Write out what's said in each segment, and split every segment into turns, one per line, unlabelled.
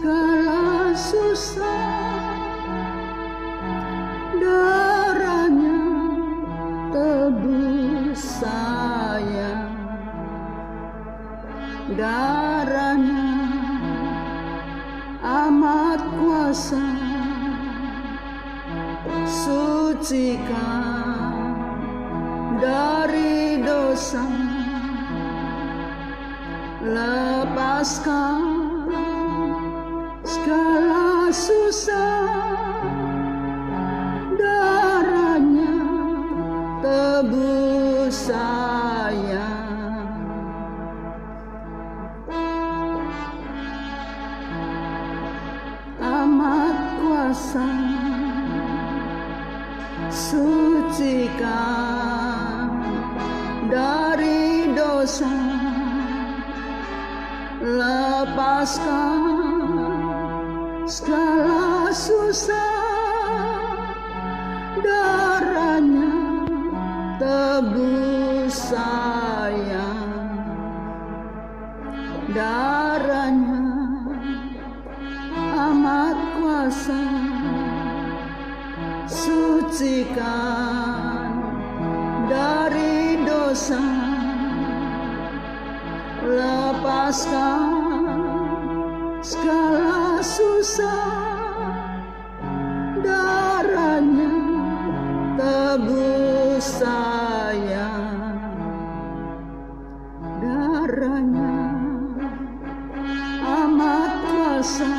segala susah, darahnya tebus saya, darahnya amat kuasa, sucikan dari dosa, lepaskan segala susah, darahnya tebus saya, amat kuasa, sucikan dari dosa, lepaskan segala susah, darahnya tebus saya, darahnya amat kuasa, sucikan dari dosa, lepaskan segala susah, darahnya tebus saya, darahnya amat kuasa,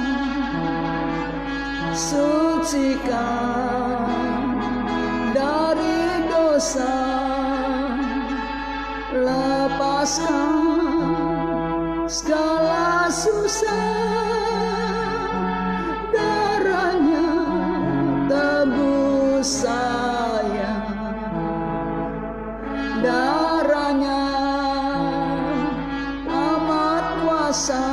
sucikan dari dosa, lepaskan segala susah, darahnya tebus saya, darahnya amat kuasa,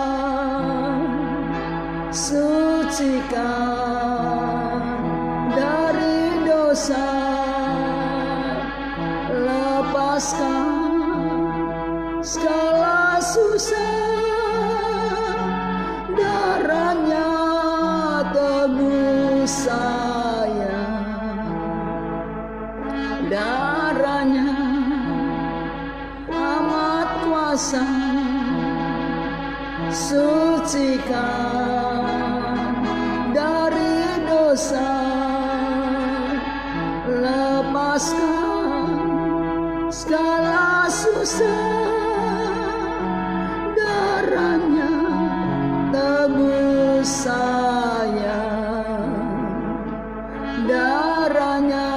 sucikan dari dosa, lepaskan segala susah, darahnya tebus saya, darahnya amat kuasa, sucikan dari dosa, lepaskan segala susah, darahnya tebus saya, darahnya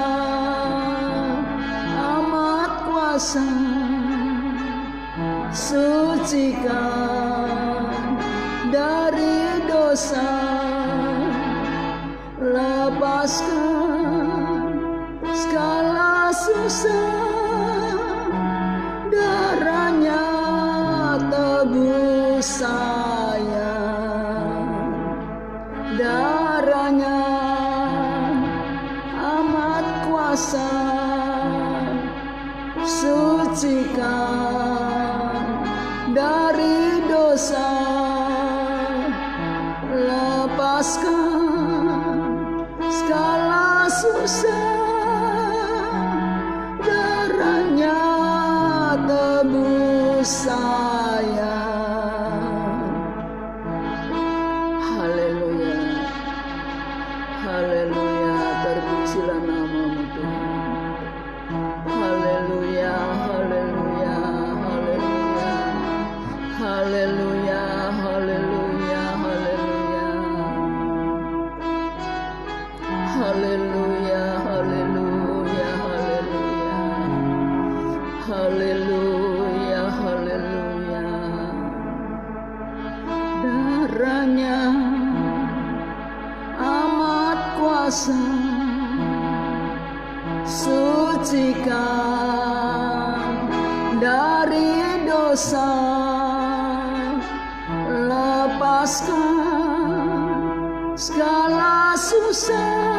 amat kuasa, sucikan dari dosa, lepaskan segala susah, darahnya tebus saya, darahnya amat kuasa, sucikan dari dosa, lepaskan segala susah, darahnya tebus saya. Haleluya, haleluya, terpujilah namamu Tuhan. Haleluya, haleluya, haleluya, haleluya, haleluya, haleluya, haleluya, haleluya, haleluya, haleluya, darahnya amat kuasa, sucikan dari dosa, lepaskan segala susah,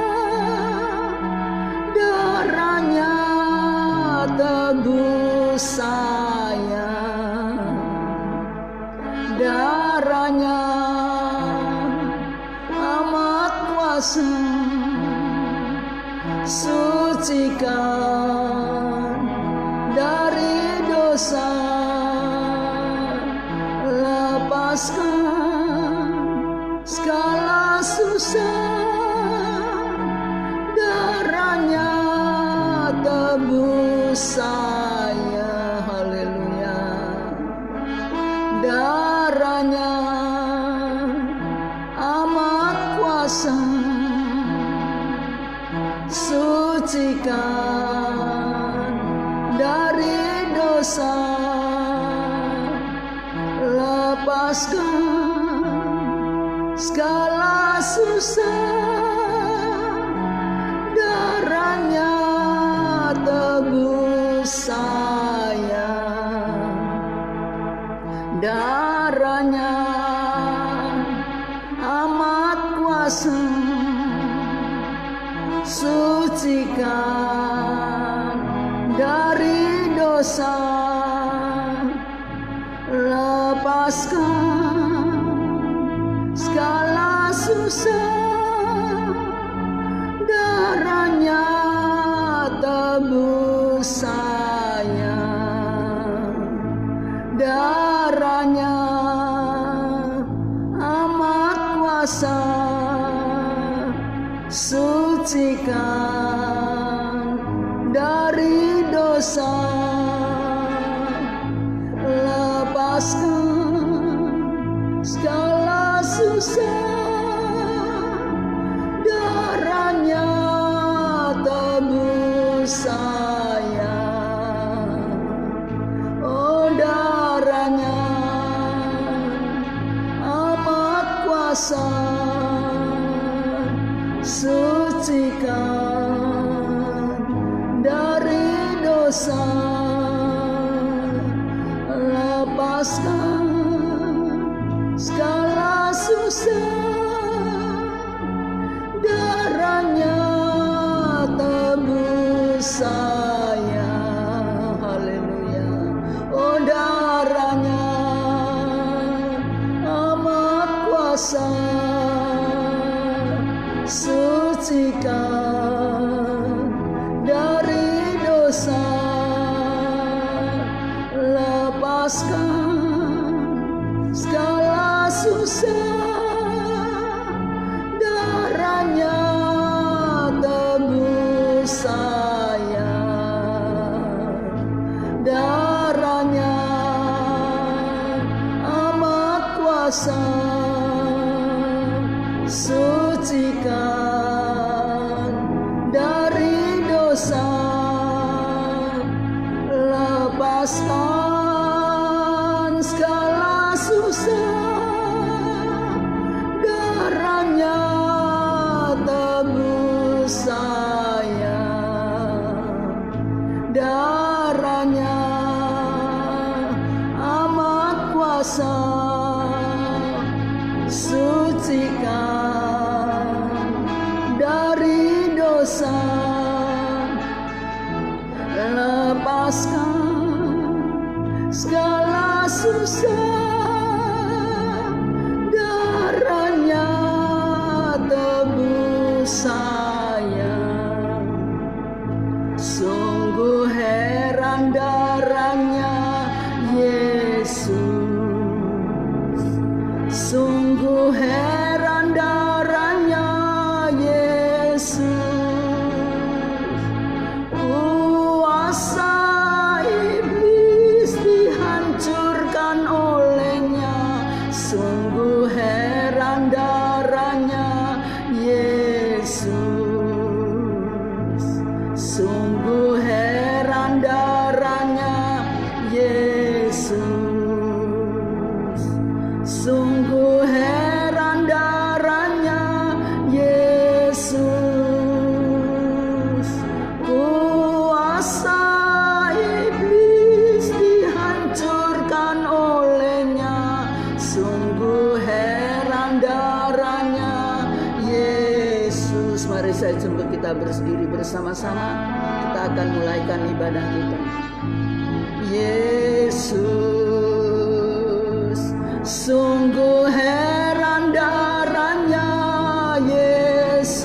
darahnya tebus saya, darahnya kuasa, sucikan dari dosa, lepaskan segala susah, darahnya tebus saya, haleluya, darahnya amat kuasa, sucikan dari dosa, lepaskan segala susah, darahnya tebus saya, darahnya amat kuasa, sucikan dari dosa, lepaskan segala susah, darahnya tebus saya, darahnya amat kuasa, sucikan dari dosa, lepaskan segala susah, darahnya tebus saya, oh darahnya amat kuasa, sucikan dari dosa, lepaskan segala susah, darahnya tebus saya, haleluya, oh darahnya amat kuasa, sucikan dari dosa, lepaskan segala susah, darahnya tebus saya, darahnya amat kuasa, sucikan dari dosa, lepaskan segala susah, darahnya tebus saya, darahnya amat kuasa, sucikan dari dosa, lepaskan segala susah, darahnya tebus saya, sungguh heran darahnya Yesus, sungguh heran darahnya Yesus, kuasa iblis dihancurkan olehnya, sungguh heran darahnya Yesus, sungguh heran darahnya Yesus, sungguh heran darahnya Yesus, kuasa iblis dihancurkan olehnya, sungguh heran darahnya Yesus. Mari saya jemput kita berdiri bersama-sama, kita akan mulaikan ibadah kita. Yesus, sungguh heran darahnya Yesus,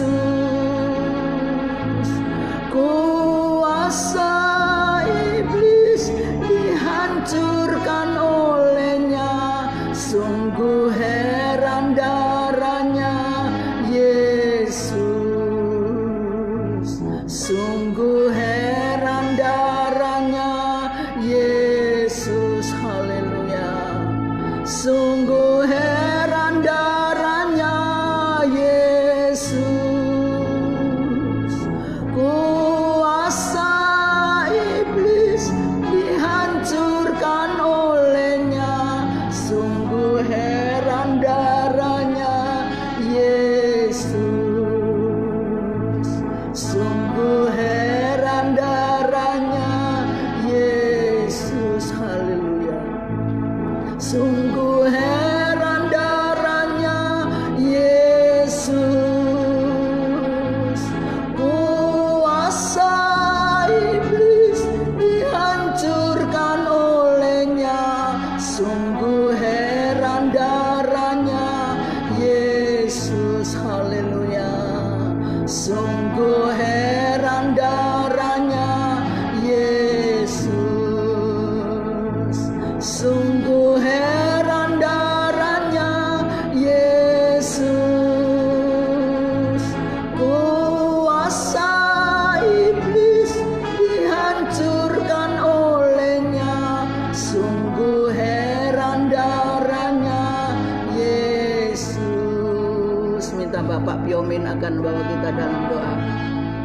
beserta Bapak Piomin akan bawa kita dalam doa.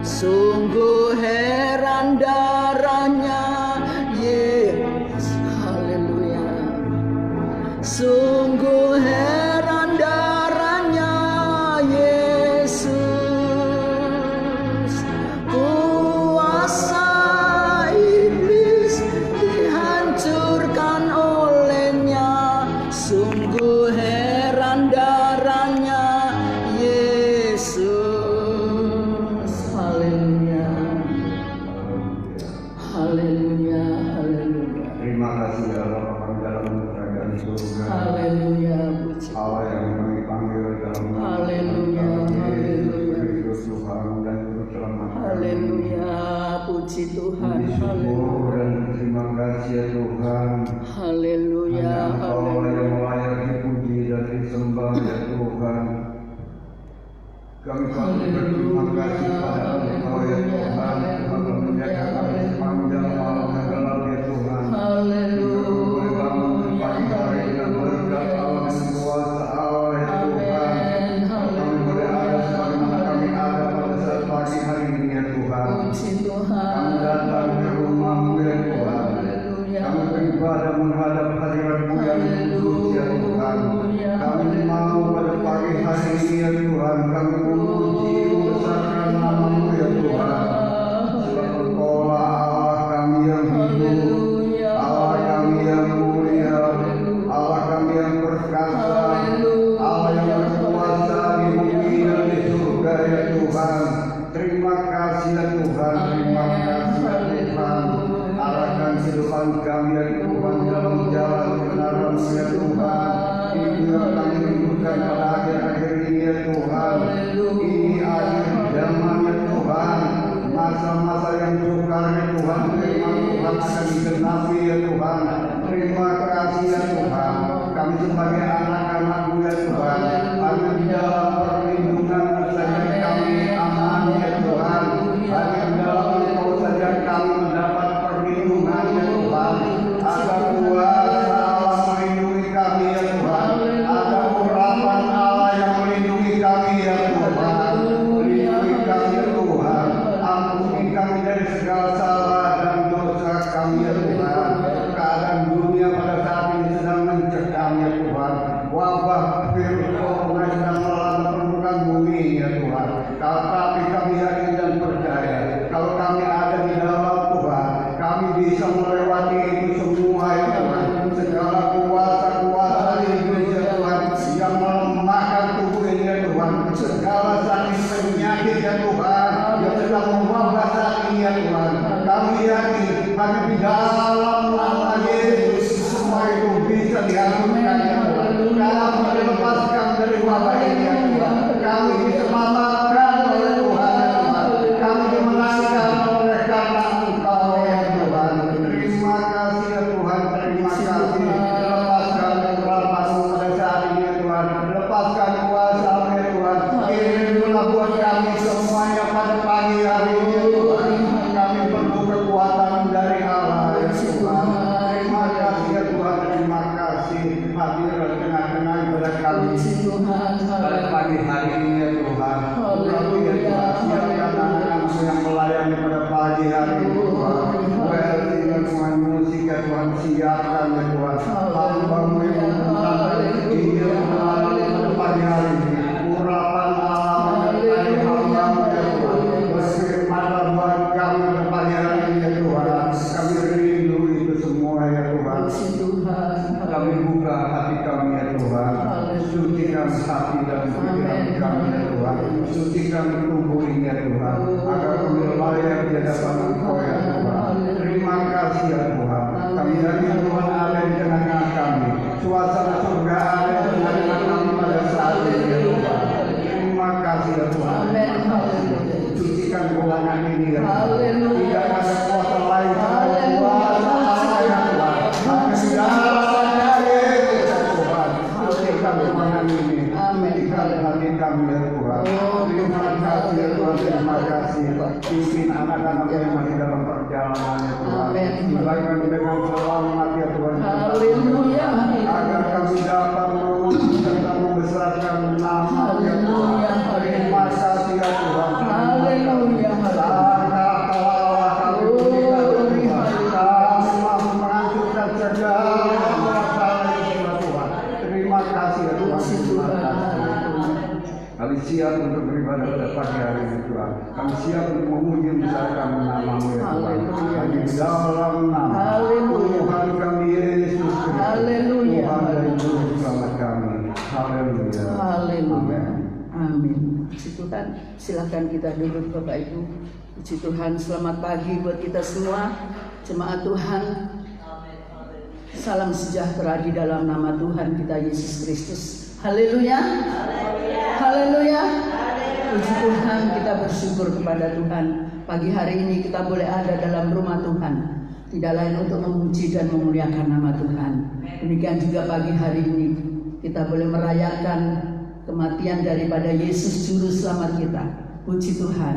Sungguh heran darahnya Yesus, haleluya. Sungguh heran darahnya Yesus, kuasa iblis dihancurkan olehnya. Sungguh heran darahnya Yesus. Haleluya. Haleluya. Haleluya.
Terima kasih Allah dalam kerajaan surga.
Haleluya. Puji
Allah yang kami panggil dalam
Haleluya. Haleluya.
Kristus Tuhan dan Juru Selamat.
Haleluya. Puji Tuhan.
Syukur dan terima kasih ya Tuhan.
Haleluya.
Hanya Engkau yang layak dipuji dan disembah ya Tuhan. Kami patut berterima kasih pada Engkau ya Tuhan, telah menjaga kami sepanjang malam yang gelap ya Tuhan. Kami bangun pagi hari dengan berkat Allah dan kuasa Allah ya Tuhan. Kami boleh ada sebagaimana kami ada pada saat pagi hari ini ya Tuhan. Kami datang ke rumah-Mu ya Tuhan. Kami beribadah menghadap hadirat-Mu yang kudus ya Tuhan. Kami mau pada pagi hari ini ya Tuhan, kami memuji membesarkan nama-Mu ya Tuhan. Sebab Engkaulah Allah kami yang hidup, Allah kami yang mulia, Allah kami yang perkasa, Allah yang berkuasa di bumi dan di surga ya Tuhan. Terima kasih ya Tuhan, terima kasih ya Tuhan. Arahkan kehidupan kami ya Tuhan dalam jalan kebenaran-Mu ya Tuhan. Ini yang kami rindukan pada akhir-akhir ini ya Tuhan. Ini akhir zaman ya Tuhan. Masa-masa yang sukar ya Tuhan. Firman Tuhan akan digenapi ya Tuhan. Terima kasih ya Tuhan. Kami sebagai anak-anak-Mu ya Tuhan, hanya di dalam perlindungan-Mu saja kami aman ya Tuhan. Hanya di dalam Engkau saja kami mendapat perlindungan ya Tuhan. Ada kuasa Allah melindungi kami ya Tuhan. Ada urapan Allah yang melindungi kami ya Tuhan. Lindungi kami ya Tuhan. Ampuni kami dari segala salah dan dosa kami ya Tuhan. Keadaan dunia pada saat ini sedang mencekam ya Tuhan. Wabah virus corona sedang melanda permukaan bumi ya Tuhan. Tapi kami yakin dan percaya kalau kami ada di dalam Tuhan, kami bisa melewati itu semua ya Tuhan. Segala kuasa-kuasa iblis ya Tuhan yang melemahkan tubuh ini ya Tuhan. Segala sakit penyakit ya Tuhan yang sedang mewabah saat ini ya Tuhan. Kami yakin hanya di dalam nama Yesus semua itu bisa dihapuskan ya Tuhan. Kami dilepaskan dari wabah ini ya Tuhan. Kami diselamatkan oleh Tuhan ya Tuhan. Kami dimenangkan oleh karena Engkau ya Tuhan. Terima kasih ya Tuhan. Terima kasih. Lepaskan urapan-Mu pada saat ini ya Tuhan. Lepaskan kuasa-Mu ya Tuhan. Kirimlah buat kami semuanya pada pagi hari ini ya Tuhan. Kami perlu kekuatan dari Allah ya Tuhan. Terima kasih ya Tuhan. Terima kasih hadir di tengah-tengah ibadah kami pada pagi hari ini ya Tuhan. Kami ya Tuhan siapkan anak-anak-Mu yang melayani pada pagi hari ini Tuhan. Dengan Tuhan musik ya Tuhan, siapkan ya Tuhan. Hamba-Mu yang membutuhkan Injil melalui pada pagi hari ini. Urapan Allah menyertai hamba-Mu ya Tuhan. Berfirmanlah buat kami pada pagi hari ini ya Tuhan. Kami rindu itu semua ya Tuhan. Kami buka hati kami ya Tuhan. Sucikan hati dan pikiran kami ya Tuhan. Sucikan tubuh ini ya Tuhan. Agar kami layak di hadapan Engkau ya Tuhan. Terima kasih ya Tuhan. Kami yakin Tuhan ada di tengah-tengah kami. Suasana surga ada di tengah-tengah kami pada saat ini ya Tuhan. Terima kasih ya Tuhan. Sucikan ruangan ini ya Tuhan. Tidak ada kuasa lain selain kuasa Allah ya Tuhan. Hanya di dalamnya Yesus ya Tuhan. Sucikan ruangan ini. Sucikan hati kami ya Tuhan. Terima kasih ya Tuhan. Terima kasih. Pimpin anak-anak yang masih dalam perjalanan ya Tuhan. Silakan dengan selamat ya Tuhan. Agar kami dapat memuji serta membesarkan membesarkan nama ya Tuhan.
Haleluya,
Terima kasih ya Tuhan.
Haleluya,
Karena Kau Allah kami pujikan Tuhan. Kami mampu menghancurkan segala masalah itu ya Tuhan. Terima kasih ya Tuhan.
puji
Terima
Tuhan.
kasih.
Haleluya.
Kami siap untuk beribadah pada pagi hari ini Tuhan. Kami siap untuk memuji membesarkan nama-Mu ya Tuhan.
Haleluya.
Hanya di dalam nama
Haleluya.
Tuhan kami Yesus Kristus.
Haleluya.
Tuhan dan Juru Selamat kami. Haleluya.
Haleluya.
Amin.
Amin. Puji Tuhan. Silakan kita duduk Bapak Ibu. Puji Tuhan. Selamat pagi buat kita semua. Jemaat Tuhan. Salam sejahtera di dalam nama Tuhan kita Yesus Kristus. Haleluya. Haleluya. Puji Tuhan, kita bersyukur kepada Tuhan. Pagi hari ini kita boleh ada dalam rumah Tuhan. Tidak lain untuk memuji dan memuliakan nama Tuhan. Demikian juga pagi hari ini kita boleh merayakan kematian daripada Yesus Juru Selamat kita. Puji Tuhan.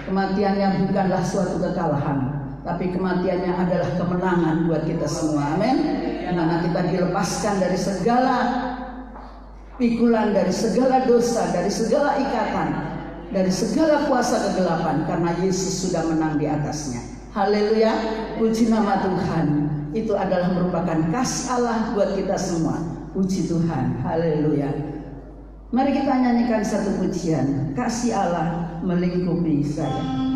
Kematian yang bukanlah suatu kekalahan, tapi kematiannya adalah kemenangan buat kita semua. Amin. Di mana kita dilepaskan dari segala pikulan, dari segala dosa, dari segala ikatan, dari segala kuasa kegelapan, karena Yesus sudah menang di atasnya. Haleluya. Puji nama Tuhan. Itu adalah merupakan kasih Allah buat kita semua. Puji Tuhan. Haleluya. Mari kita nyanyikan satu pujian. Kasih Allah melingkupi saya.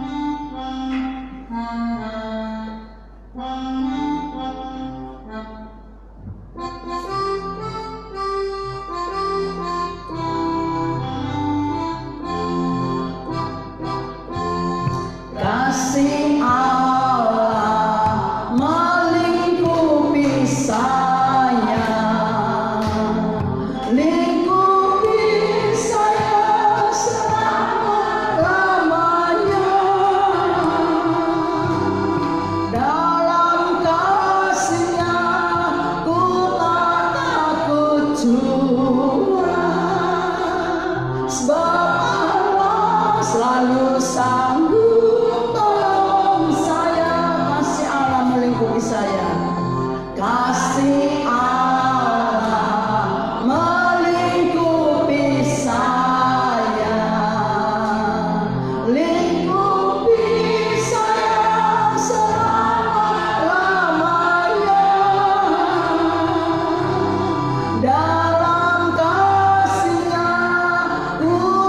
Kasih Allah melingkupi saya, lingkupi saya selama-lamanya. Dalam kasih-Nya ku tak takut jua, sebab Allah selalu sanggup saya. Kasih Allah melingkupi saya, lingkupi saya selama-lamanya. Dalam kasih-Nya ku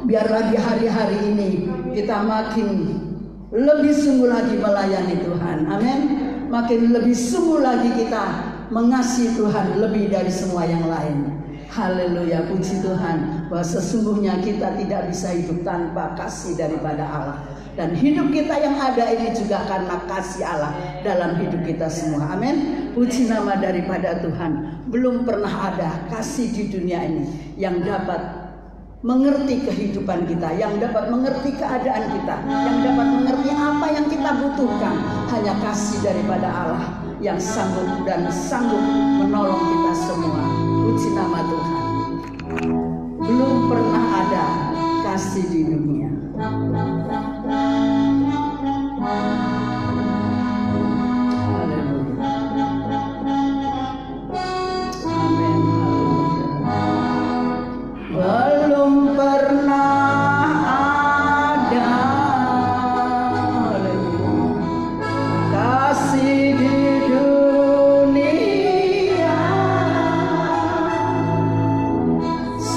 Biarlah di hari-hari ini kita makin lebih sungguh lagi melayani Tuhan. Amin. Makin lebih sungguh lagi kita mengasihi Tuhan lebih dari semua yang lain. Haleluya, puji Tuhan bahwa sesungguhnya kita tidak bisa hidup tanpa kasih daripada Allah. Dan hidup kita yang ada ini juga karena kasih Allah dalam hidup kita semua. Amin. Puji nama daripada Tuhan. Belum pernah ada kasih di dunia ini yang dapat mengerti kehidupan kita, yang dapat mengerti keadaan kita, yang dapat mengerti apa yang kita butuhkan. Hanya kasih daripada Allah yang sanggup dan sanggup menolong kita semua. Puji nama Tuhan. Belum pernah ada kasih di dunia. Belum pernah ada kasih di dunia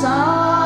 sanggup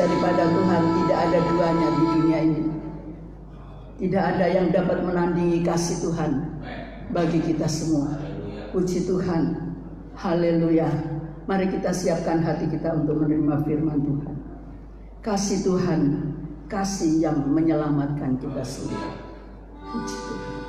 daripada Tuhan tidak ada duanya di dunia ini. Tidak ada yang dapat menandingi kasih Tuhan bagi kita semua. Puji Tuhan. Haleluya. Mari kita siapkan hati kita untuk menerima firman Tuhan. Kasih Tuhan, kasih yang menyelamatkan kita semua. Puji Tuhan.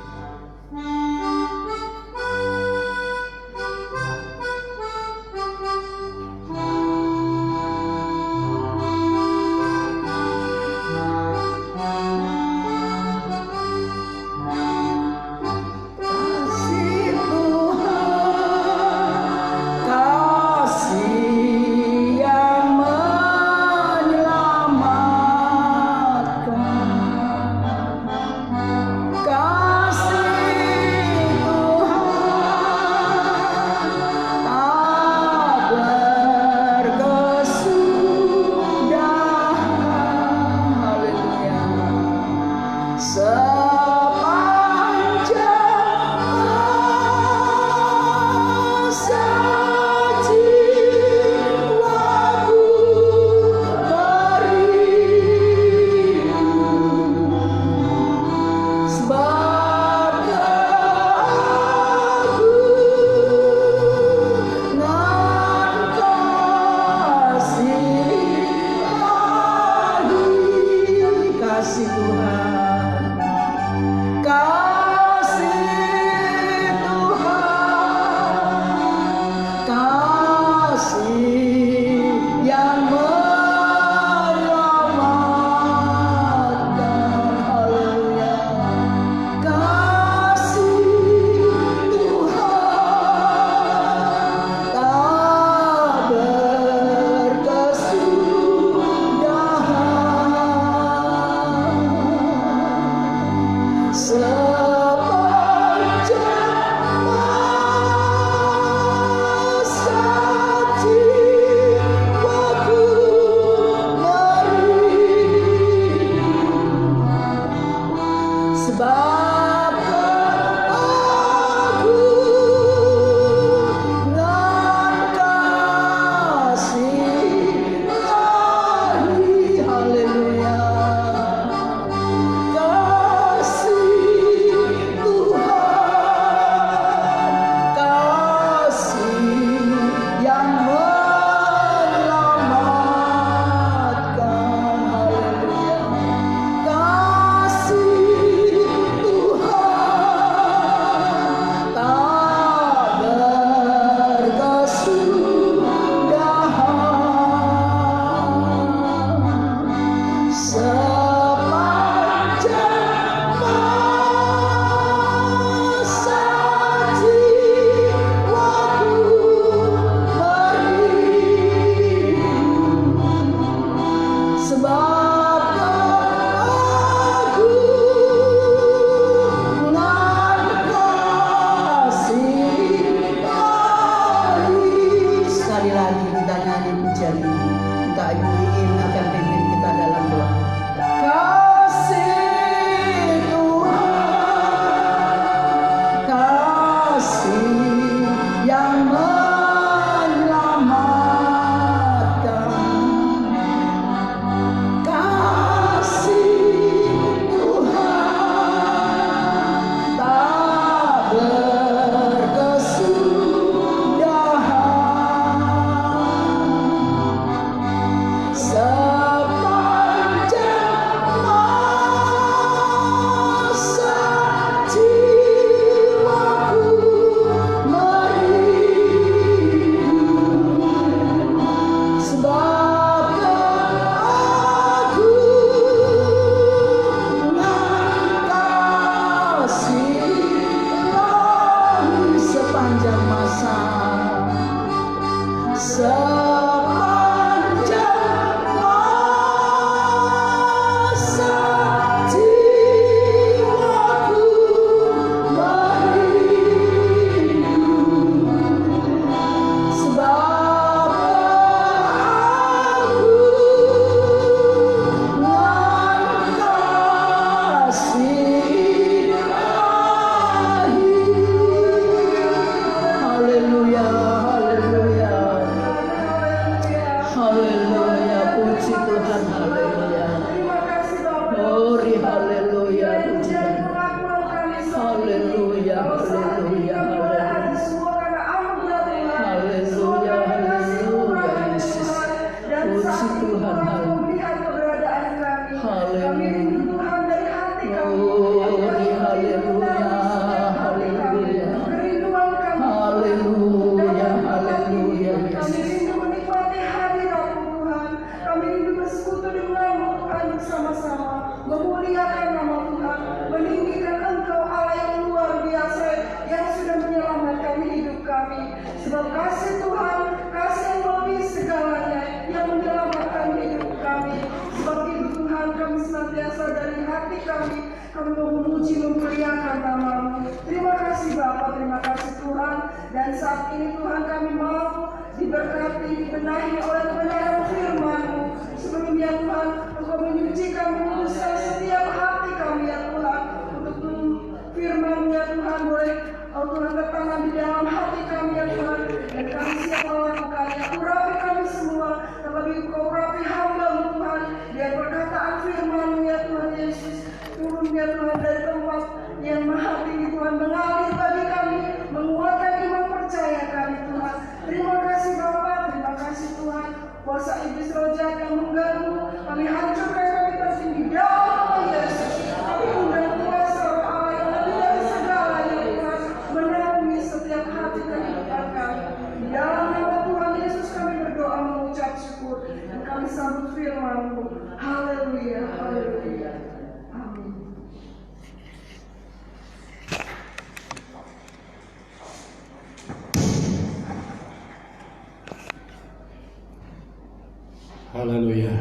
Haleluya.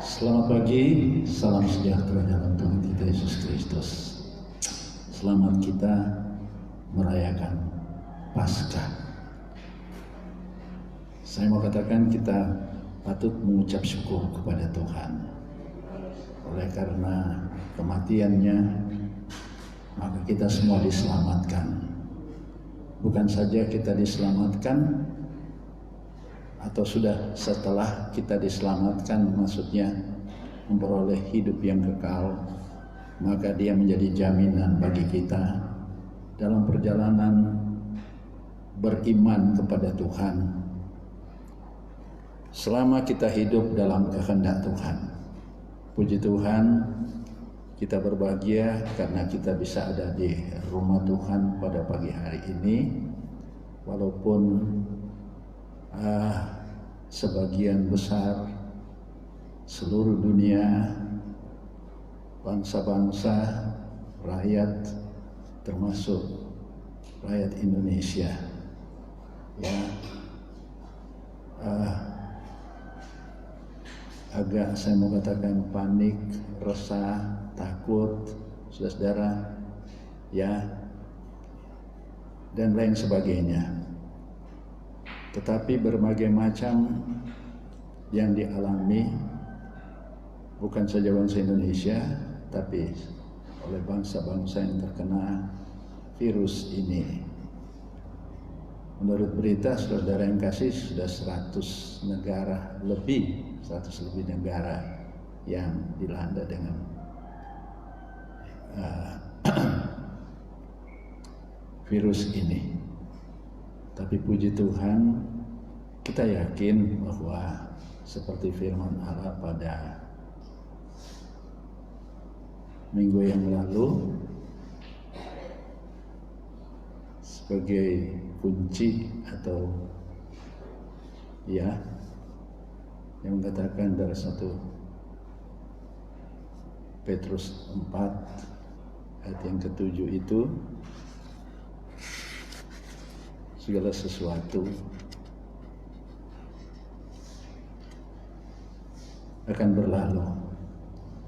Selamat pagi, salam sejahtera dalam Tuhan kita Yesus Kristus. Selamat kita merayakan Paskah. Saya mau katakan kita patut mengucap syukur kepada Tuhan. Oleh karena kematiannya, maka kita semua diselamatkan. Bukan saja kita diselamatkan, atau sudah setelah kita diselamatkan, maksudnya memperoleh hidup yang kekal, maka dia menjadi jaminan bagi kita dalam perjalanan beriman kepada Tuhan. Selama kita hidup dalam kehendak Tuhan, puji Tuhan, kita berbahagia karena kita bisa ada di rumah Tuhan pada pagi hari ini, walaupun sebagian besar seluruh dunia, bangsa-bangsa, rakyat, termasuk rakyat Indonesia, ya, agak saya mau katakan panik, resah, takut, saudara-saudara, ya, dan lain sebagainya. Tetapi berbagai macam yang dialami bukan saja bangsa Indonesia, tapi oleh bangsa-bangsa yang terkena virus ini. Menurut berita, saudara yang kasih, sudah 100 negara lebih, 100 lebih negara yang dilanda dengan virus ini. Tapi puji Tuhan, kita yakin bahwa seperti firman Allah pada minggu yang lalu, sebagai kunci atau ya yang mengatakan dari 1 Petrus 4 ayat yang ke-7 itu, segala sesuatu akan berlalu,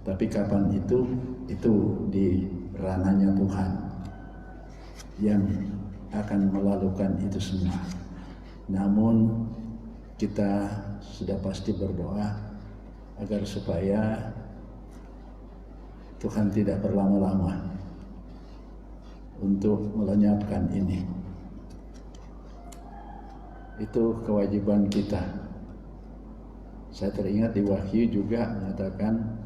tapi kapan itu di ranahnya Tuhan yang akan melalukan itu semua. Namun kita sudah pasti berdoa agar supaya Tuhan tidak berlama-lama untuk melenyapkan ini. Itu kewajiban kita. Saya teringat di Wahyu juga menyatakan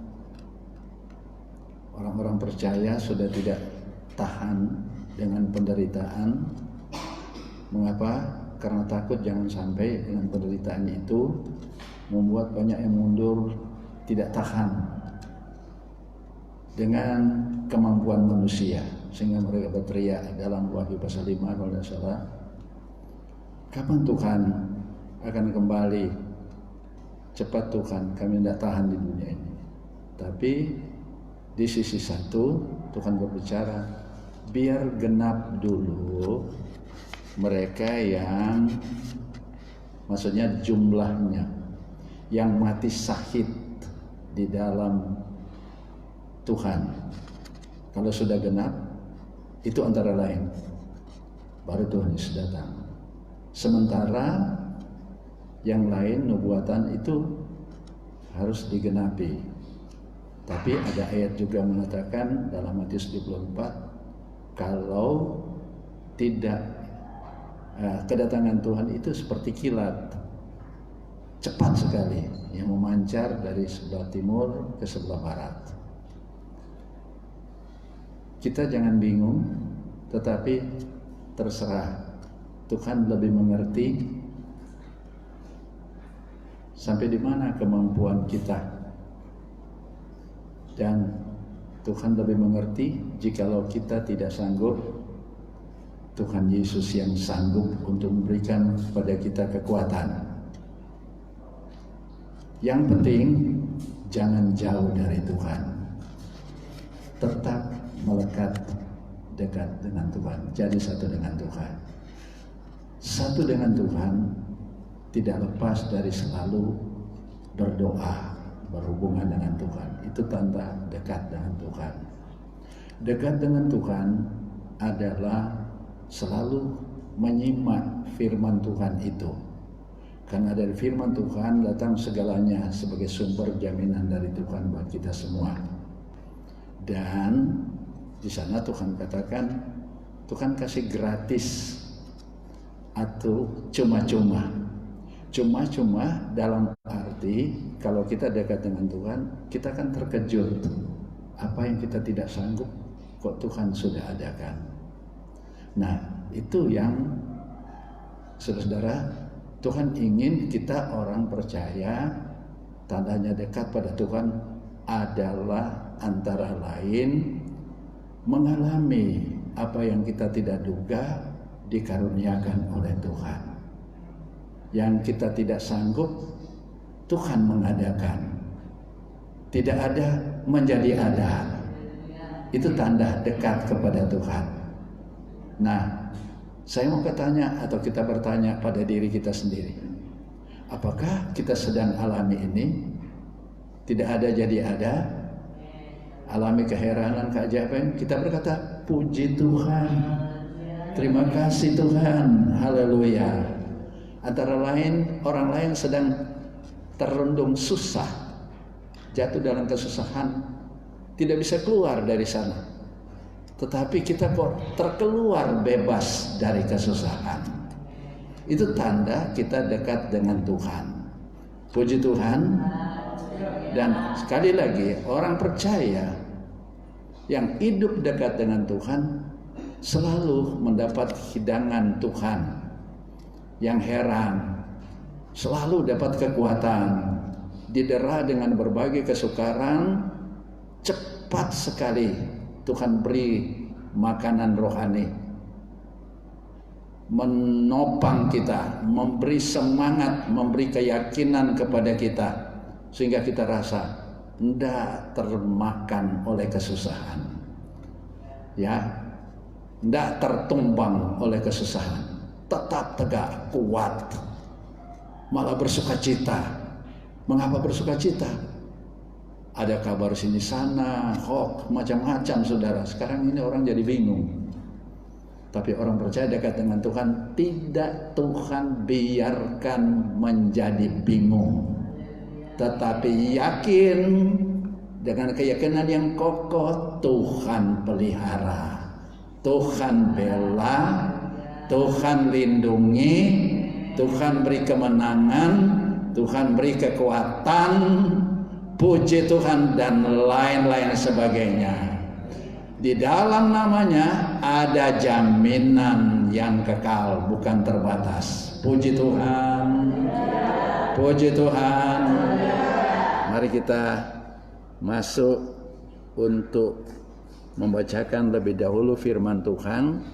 orang-orang percaya sudah tidak tahan dengan penderitaan. Mengapa? Karena takut jangan sampai dengan penderitaan itu membuat banyak yang mundur, tidak tahan dengan kemampuan manusia, sehingga mereka berteriak dalam Wahyu pasal 5 kalau tidak salah, kapan Tuhan akan kembali? Cepat Tuhan, kami tidak tahan di dunia ini. Tapi di sisi satu Tuhan berbicara, biar genap dulu mereka yang, maksudnya jumlahnya, yang mati syahid di dalam Tuhan. Kalau sudah genap, itu antara lain, baru Tuhan Yesus datang. Sementara yang lain nubuatan itu harus digenapi. Tapi ada ayat juga mengatakan dalam Matius 24, kalau tidak kedatangan Tuhan itu seperti kilat, cepat sekali, yang memancar dari sebelah timur ke sebelah barat. Kita jangan bingung, tetapi terserah. Tuhan lebih mengerti sampai di mana kemampuan kita, dan Tuhan lebih mengerti jikalau kita tidak sanggup. Tuhan Yesus yang sanggup untuk memberikan kepada kita kekuatan. Yang penting jangan jauh dari Tuhan, tetap melekat dekat dengan Tuhan, jadi satu dengan Tuhan. Satu dengan Tuhan tidak lepas dari selalu berdoa, berhubungan dengan Tuhan. Itu tanda dekat dengan Tuhan. Dekat dengan Tuhan adalah selalu menyimak firman Tuhan itu. Karena dari firman Tuhan datang segalanya sebagai sumber jaminan dari Tuhan buat kita semua. Dan di sana Tuhan katakan, Tuhan kasih gratis atau cuma-cuma. Cuma-cuma dalam arti kalau kita dekat dengan Tuhan, kita akan terkejut. Apa yang kita tidak sanggup, kok Tuhan sudah adakan. Nah, itu yang saudara, Tuhan ingin kita orang percaya, tandanya dekat pada Tuhan adalah antara lain mengalami apa yang kita tidak duga dikaruniakan oleh Tuhan. Yang kita tidak sanggup, Tuhan mengadakan. Tidak ada menjadi ada. Itu tanda dekat kepada Tuhan. Nah, saya mau bertanya atau kita bertanya pada diri kita sendiri. Apakah kita sedang alami ini? Tidak ada jadi ada? Alami keheranan, keajaiban? Kita berkata, puji Tuhan. Terima kasih Tuhan. Haleluya. Antara lain, orang lain sedang terrundung susah, jatuh dalam kesusahan, tidak bisa keluar dari sana. Tetapi kita kok terkeluar bebas dari kesusahan. Itu tanda kita dekat dengan Tuhan. Puji Tuhan. Dan sekali lagi, orang percaya yang hidup dekat dengan Tuhan selalu mendapat hidangan Tuhan. Yang heran, selalu dapat kekuatan, didera dengan berbagai kesukaran, cepat sekali Tuhan beri makanan rohani, menopang kita, memberi semangat, memberi keyakinan kepada kita, sehingga kita rasa tidak termakan oleh kesusahan, ya, tidak tertumbang oleh kesusahan. Tetap tegak, kuat, malah bersukacita. Mengapa bersukacita? Ada kabar sini sana, hoax, macam-macam saudara. Sekarang ini orang jadi bingung. Tapi orang percaya dekat dengan Tuhan, tidak Tuhan biarkan menjadi bingung. Tetapi yakin, dengan keyakinan yang kokoh, Tuhan pelihara, Tuhan bela, Tuhan lindungi, Tuhan beri kemenangan, Tuhan beri kekuatan, puji Tuhan, dan lain-lain sebagainya. Di dalam namanya ada jaminan yang kekal, bukan terbatas. Puji Tuhan, puji Tuhan. Mari kita masuk untuk membacakan lebih dahulu firman Tuhan.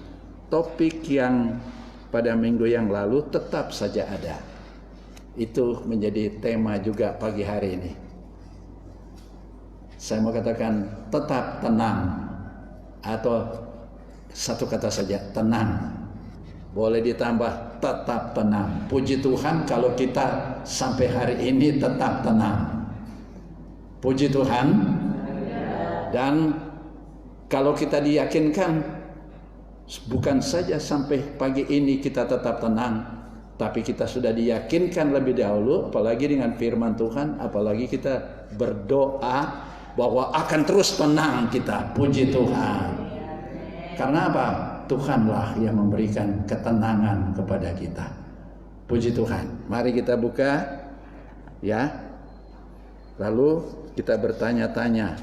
Topik yang pada minggu yang lalu tetap saja ada. Itu menjadi tema juga pagi hari ini. Saya mau katakan tetap tenang, atau satu kata saja, tenang. Boleh ditambah tetap tenang. Puji Tuhan kalau kita sampai hari ini tetap tenang. Puji Tuhan. Dan kalau kita diyakinkan, bukan saja sampai pagi ini kita tetap tenang, tapi kita sudah diyakinkan lebih dahulu, apalagi dengan firman Tuhan, apalagi kita berdoa bahwa akan terus tenang kita. Puji Tuhan. Karena apa? Tuhanlah yang memberikan ketenangan kepada kita. Puji Tuhan. Mari kita buka, ya. Lalu kita bertanya-tanya.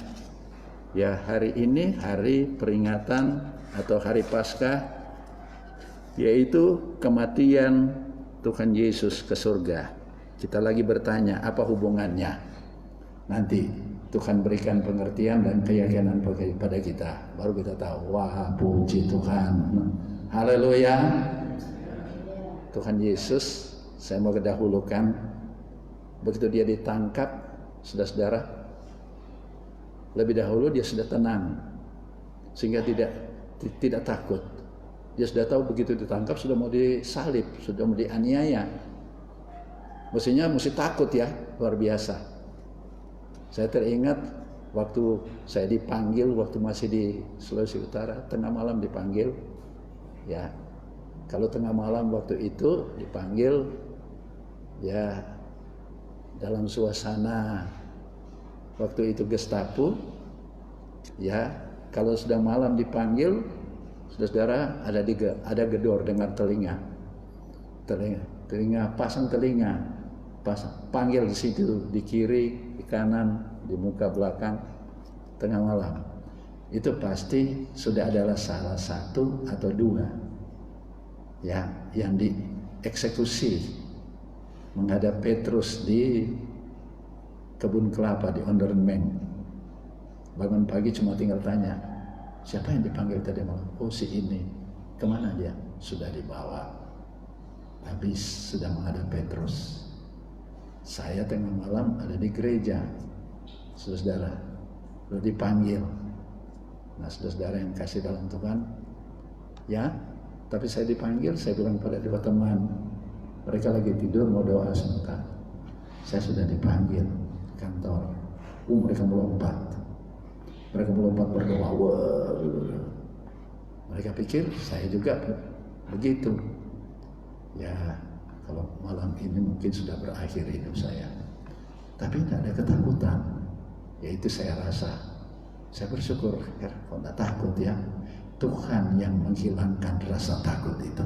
Ya, hari ini hari peringatan atau hari Paskah, yaitu kematian Tuhan Yesus ke surga. Kita lagi bertanya, apa hubungannya? Nanti Tuhan berikan pengertian dan keyakinan pada kita, baru kita tahu. Wah, puji Tuhan. Haleluya. Tuhan Yesus, saya mau kedahulukan, begitu dia ditangkap, saudara-saudara, lebih dahulu dia sudah tenang, sehingga tidak takut. Dia sudah tahu begitu ditangkap sudah mau disalib, sudah mau dianiaya. mesti takut ya, luar biasa. Saya teringat waktu saya dipanggil, waktu masih di Sulawesi Utara, tengah malam dipanggil. Ya, kalau tengah malam waktu itu dipanggil, ya dalam suasana waktu itu Gestapo, ya kalau sudah malam dipanggil, saudara ada gedor dengar telinga, pasang telinga, panggil di situ, di kiri, di kanan, di muka belakang, tengah malam. Itu pasti sudah adalah salah satu atau dua ya yang dieksekusi menghadap Petrus di kebun kelapa di Onderenbeng. Bangun pagi cuma tinggal tanya, siapa yang dipanggil tadi malam? Oh si ini. Kemana dia? Sudah dibawa. Habis sudah menghadap Petrus. Saya tengah malam ada di gereja, saudara, lalu dipanggil. Nah, saudara yang kasih dalam Tuhan, ya. Tapi saya dipanggil, saya bilang pada dua teman, mereka lagi tidur mau doa sebentar. Saya sudah dipanggil kantor. Mereka melompat berdoa. Mereka pikir saya juga begitu. Ya, kalau malam ini mungkin sudah berakhir hidup saya. Tapi tidak ada ketakutan. Yaitu saya rasa. Saya bersyukur ya, kalau tidak takut ya. Tuhan yang menghilangkan rasa takut itu.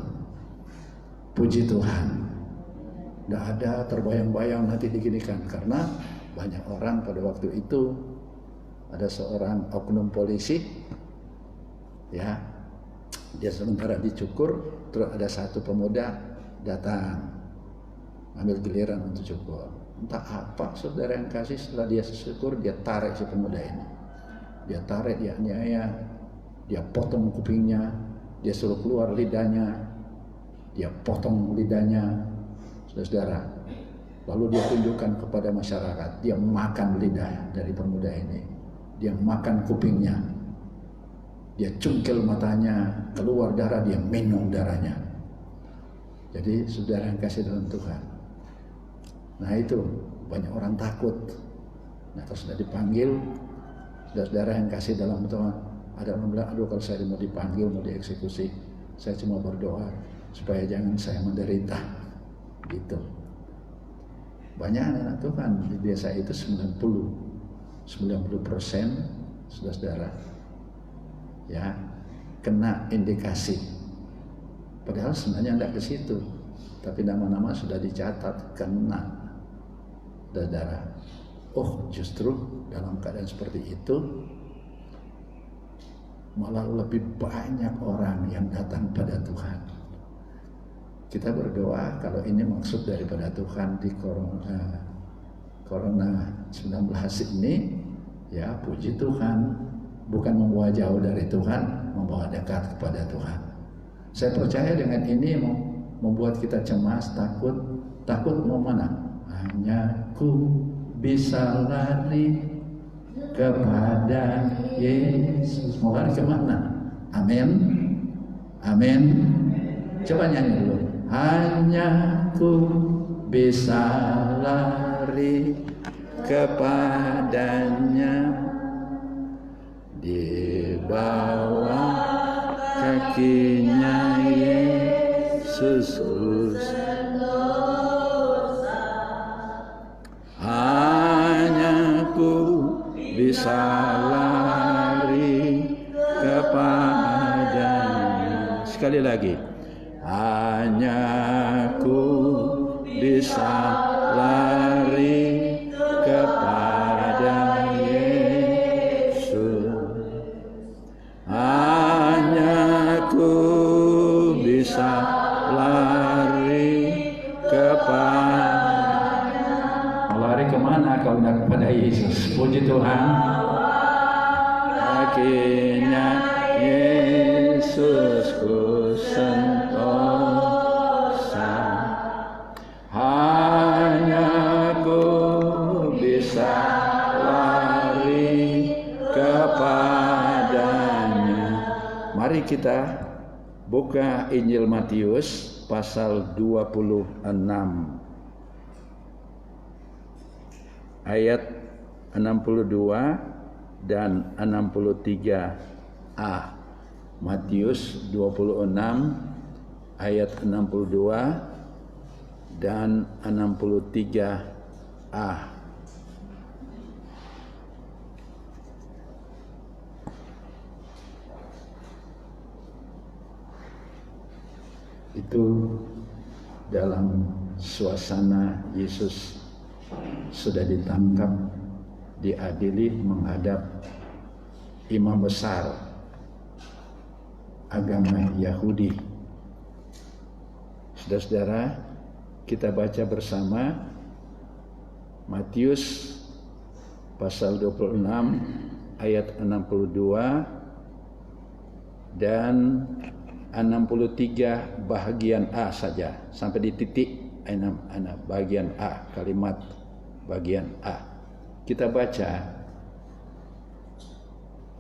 Puji Tuhan. Tidak ada terbayang-bayang nanti diginikan. Karena banyak orang pada waktu itu, ada seorang oknum polisi, ya, dia sementara dicukur, terus ada satu pemuda datang, ambil giliran untuk cukur. Entah apa saudara yang kasih, setelah dia syukur, dia tarik si pemuda ini. Dia tarik, dia aniaya, dia potong kupingnya, dia suruh keluar lidahnya, dia potong lidahnya, saudara. Lalu dia tunjukkan kepada masyarakat, dia makan lidah dari pemuda ini, dia makan kupingnya, dia cungkil matanya, keluar darah, dia minum darahnya. Jadi saudara yang kasih dalam Tuhan. Nah itu banyak orang takut. Nah kalau sudah dipanggil, saudara yang kasih dalam Tuhan, ada orang bilang, aduh kalau saya mau dipanggil, mau dieksekusi, saya cuma berdoa supaya jangan saya menderita. Gitu. Banyak anak Tuhan di desa itu 90% saudara ya kena indikasi. Padahal sebenarnya tidak ke situ, tapi nama-nama sudah dicatat kena, saudara. Oh justru dalam keadaan seperti itu malah lebih banyak orang yang datang pada Tuhan. Kita berdoa kalau ini maksud daripada Tuhan di Corona 19 ini, ya puji Tuhan, bukan membawa jauh dari Tuhan, membawa dekat kepada Tuhan. Saya percaya dengan ini membuat kita cemas, takut mau mana? Hanya ku bisa lari kepada Yesus. Mau lari kemana? Amin. Amin. Coba nyanyi dulu. Hanya ku bisa lari kepadanya, di bawah kakinya Yesus. Hanya ku bisa lari kepadanya. Sekali lagi. Hanya ku bisa lari kepada Yesus. Hanya ku bisa lari kepada. Lari kemana kalau tidak kepada Yesus? Puji Tuhan. Kakinya Yesus ku sentosa, hanya ku bisa lari kepadanya. Mari kita buka Injil Matius pasal 26. ayat 62 dan 63a. Matius 26 ayat 62 dan 63a. Itu dalam suasana Yesus sudah ditangkap, diadili menghadap imam besar agama Yahudi. Saudara-saudara, kita baca bersama Matius pasal 26 ayat 62 dan 63 bahagian A saja, sampai di titik bagian A, kalimat bagian A. Kita baca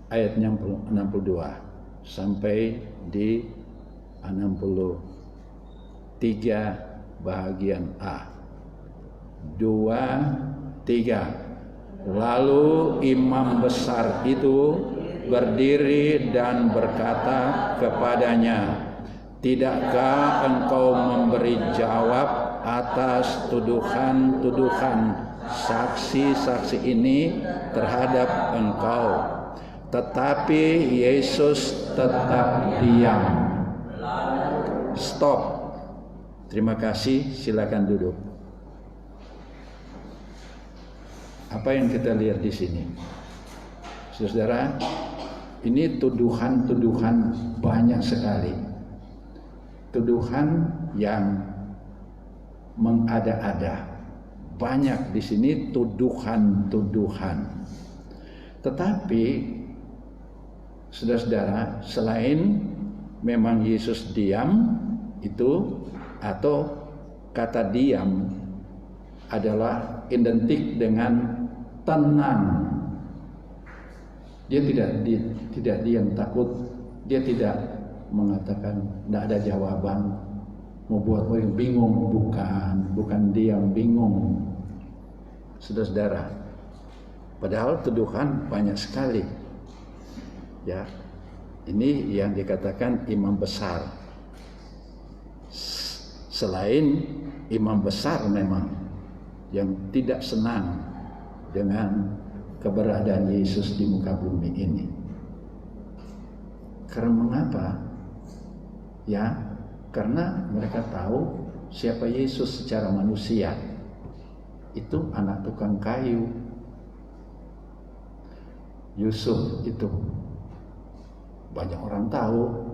ayat 62 sampai di 63 bahagian A. 2, 3. Lalu imam besar itu berdiri dan berkata kepadanya, "Tidakkah engkau memberi jawab atas tuduhan-tuduhan saksi-saksi ini terhadap engkau?" Tetapi Yesus tetap diam. Stop. Terima kasih, silakan duduk. Apa yang kita lihat di sini? Saudara, ini tuduhan-tuduhan banyak sekali. Tuduhan yang mengada-ada. Banyak di sini tuduhan-tuduhan. Tetapi saudara-saudara, selain memang Yesus diam itu, atau kata diam adalah identik dengan tenang. Dia tidak diam takut, dia tidak mengatakan tidak ada jawaban, membuat orang bingung, bukan diam bingung. Saudara-saudara, padahal tuduhan banyak sekali. Ya, ini yang dikatakan imam besar. Selain imam besar memang yang tidak senang dengan keberadaan Yesus di muka bumi ini. Karena mengapa? Ya, karena mereka tahu siapa Yesus secara manusia. Itu anak tukang kayu. Yusuf itu banyak orang tahu,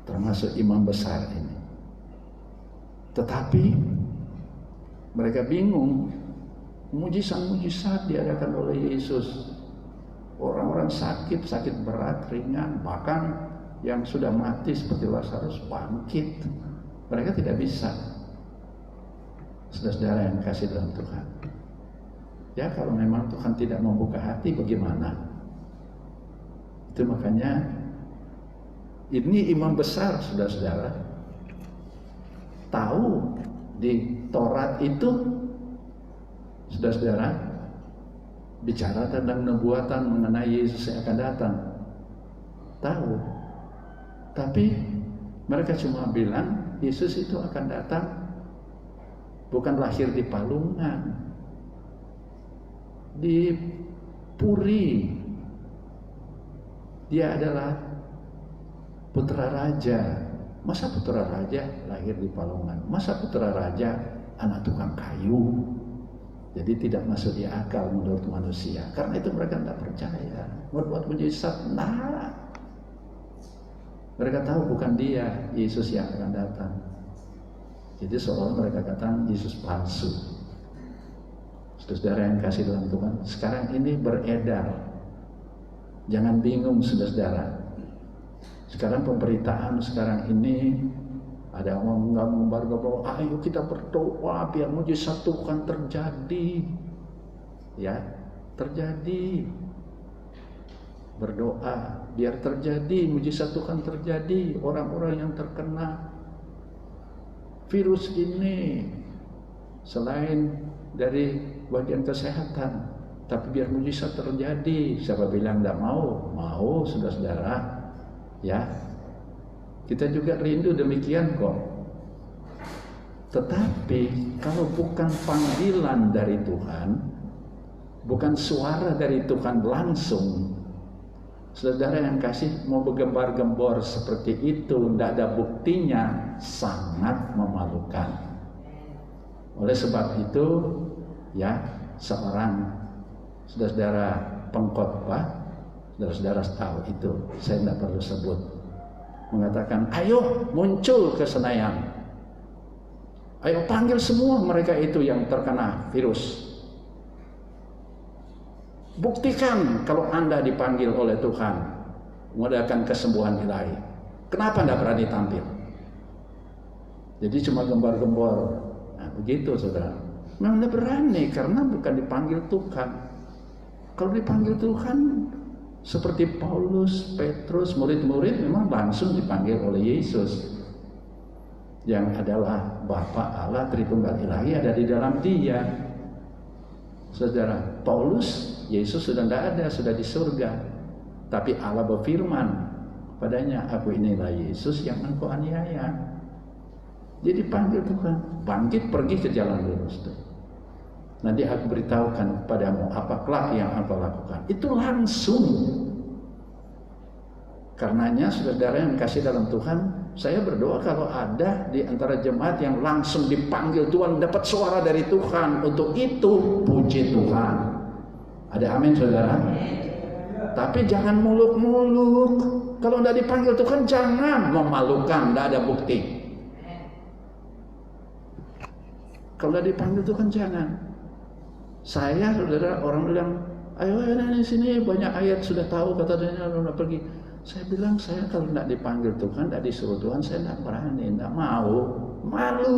termasuk imam besar ini. Tetapi mereka bingung. Mujizat-mujizat diadakan oleh Yesus. Orang-orang sakit berat, ringan, bahkan yang sudah mati seperti Lazarus bangkit. Mereka tidak bisa. Saudara-saudara yang kasih dalam Tuhan. Ya, kalau memang Tuhan tidak membuka hati, bagaimana? Itu makanya ini imam besar, saudara-saudara. Tahu di Taurat itu, saudara-saudara, bicara tentang nubuatan mengenai Yesus yang akan datang. Tahu. Tapi mereka cuma bilang Yesus itu akan datang bukan lahir di palungan, di puri. Dia adalah putra raja. Masa putra raja lahir di palungan? Masa putra raja anak tukang kayu? Jadi tidak masuk di akal menurut manusia. Karena itu mereka tidak percaya. Berbuat mujizat, nah. Mereka tahu bukan dia, Yesus yang akan datang. Jadi seolah mereka katakan Yesus palsu. Saudara yang kasih dalam Tuhan, sekarang ini beredar. Jangan bingung, saudara. Sekarang pemberitaan sekarang ini ada orang menggambar-gambar, ayo kita berdoa biar mujizat Tuhan terjadi. Ya, terjadi. Berdoa biar terjadi mujizat Tuhan terjadi. Orang-orang yang terkena virus ini, selain dari bagian kesehatan, tapi biar mujizat terjadi. Siapa bilang tidak mau? Mau, saudara-saudara. Ya, kita juga rindu demikian kok. Tetapi kalau bukan panggilan dari Tuhan, bukan suara dari Tuhan langsung, saudara yang kasih mau bergembar-gembor seperti itu, tidak ada buktinya, sangat memalukan. Oleh sebab itu, ya, seorang saudara-saudara pengkhotbah, saudara-saudara tahu itu, saya tidak perlu sebut, mengatakan, ayo muncul ke Senayan, ayo panggil semua mereka itu yang terkena virus. Buktikan kalau Anda dipanggil oleh Tuhan mengadakan kesembuhan ilahi. Kenapa tidak berani tampil? Jadi cuma gembar-gembor. Nah, begitu saudara. Memang tidak berani karena bukan dipanggil Tuhan. Kalau dipanggil Tuhan, seperti Paulus, Petrus, murid-murid memang langsung dipanggil oleh Yesus, yang adalah Bapa Allah Tritunggal Ilahi ada di dalam dia. Saudara, Paulus, Yesus sudah tidak ada, sudah di surga. Tapi Allah berfirman padanya, aku inilah Yesus yang engkau aniaya. Jadi panggil Tuhan, bangkit pergi ke jalan lurus. Nanti aku beritahukan padamu apa kelak yang engkau lakukan. Itu langsung. Karenanya saudara yang kasih dalam Tuhan, saya berdoa kalau ada di antara jemaat yang langsung dipanggil Tuhan, dapat suara dari Tuhan, untuk itu puji Tuhan. Ada amin saudara? Tapi jangan muluk-muluk. Kalau tidak dipanggil Tuhan jangan memalukan, tidak ada bukti. Kalau tidak dipanggil Tuhan jangan. Saya saudara, orang bilang, ayo di sini banyak ayat sudah tahu, kata dia udah pergi. Saya bilang, saya kalau tidak dipanggil Tuhan, tidak disuruh Tuhan, saya tidak berani, tidak mau, malu,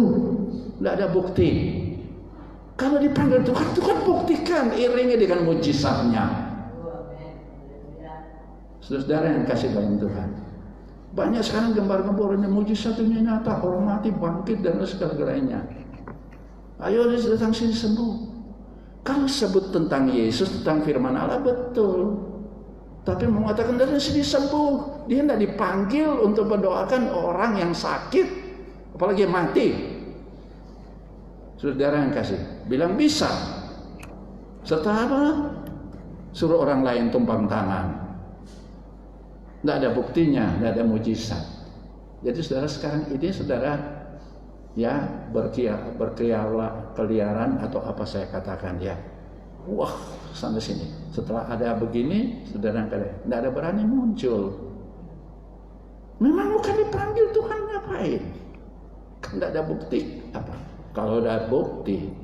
tidak ada bukti. Kalau dipanggil Tuhan, Tuhan buktikan, iringi dengan mujizatnya. Saudara yang kasih dalam Tuhan, banyak sekarang gembar-gembor ini mujizatnya nyata, orang mati bangkit dan segala-galanya. Ayo datang sini sembuh. Kalau sebut tentang Yesus, tentang firman Allah, betul. Tapi mengatakan dari sini sembuh, dia tidak dipanggil untuk mendoakan orang yang sakit, apalagi yang mati. Saudara yang kasih, bilang bisa. Setelah apa? Suruh orang lain tumpang tangan. Tidak ada buktinya, tidak ada mujizat. Jadi saudara sekarang ini saudara ya berkeliaran atau apa saya katakan ya. Wah, sampai sini. Setelah ada begini, saudara tidak ada berani muncul. Memang bukan dipanggil Tuhan ngapain? Kan tidak ada bukti. Apa? Kalau ada bukti,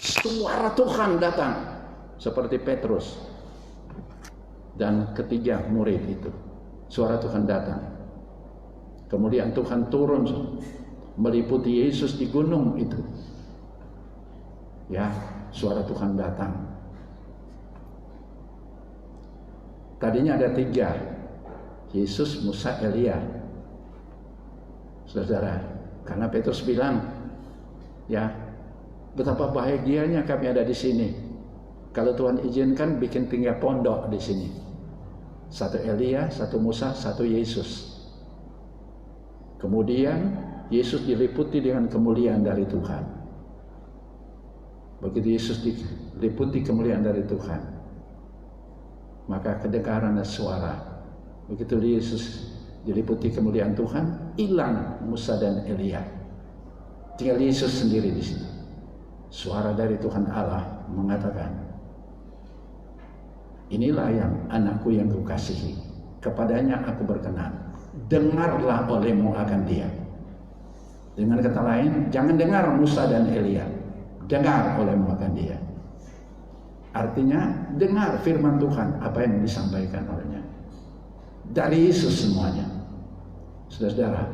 suara Tuhan datang seperti Petrus dan ketiga murid itu. Suara Tuhan datang. Kemudian Tuhan turun meliputi Yesus di gunung itu. Ya, suara Tuhan datang. Tadinya ada 3, Yesus, Musa, Elia. Saudara, karena Petrus bilang, ya, betapa bahagianya kami ada di sini. Kalau Tuhan izinkan bikin tinggal pondok di sini. 1 Elia, 1 Musa, 1 Yesus. Kemudian Yesus diliputi dengan kemuliaan dari Tuhan. Begitu Yesus diliputi kemuliaan dari Tuhan, maka kedengaran suara. Begitu Yesus diliputi kemuliaan Tuhan, hilang Musa dan Elia. Tinggal Yesus sendiri di sini. Suara dari Tuhan Allah mengatakan, inilah yang anakku yang kukasihi, kepadanya aku berkenan. Dengarlah olehmu akan dia. Dengan kata lain, jangan dengar Musa dan Elia, dengar olehmu akan dia. Artinya dengar firman Tuhan apa yang disampaikan olehnya. Dari Yesus semuanya. Saudara-saudara,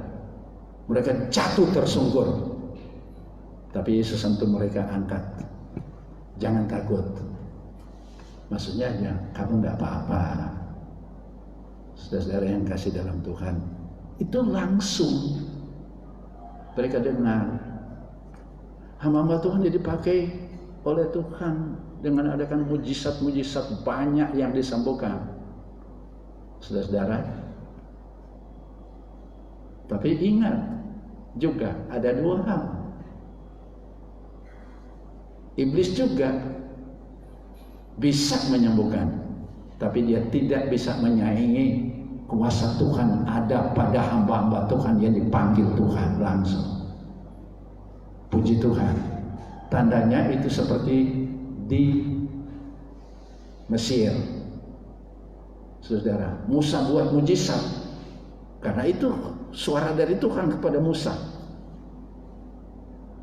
mereka jatuh tersungkur. Tapi Yesus sentuh mereka, angkat. Jangan takut. Maksudnya ya, kamu tidak apa-apa. Saudara-saudara yang kasih dalam Tuhan, itu langsung mereka dengar. Hamba Tuhan yang dipakai oleh Tuhan dengan adakan mujizat-mujizat banyak yang disembuhkan. Saudara-saudara, tapi ingat juga ada dua hal. Iblis juga bisa menyembuhkan, tapi dia tidak bisa menyaingi kuasa Tuhan ada pada hamba-hamba Tuhan yang dipanggil Tuhan langsung. Puji Tuhan. Tandanya itu seperti di Mesir. Saudara, Musa buat mujizat. Karena itu suara dari Tuhan kepada Musa.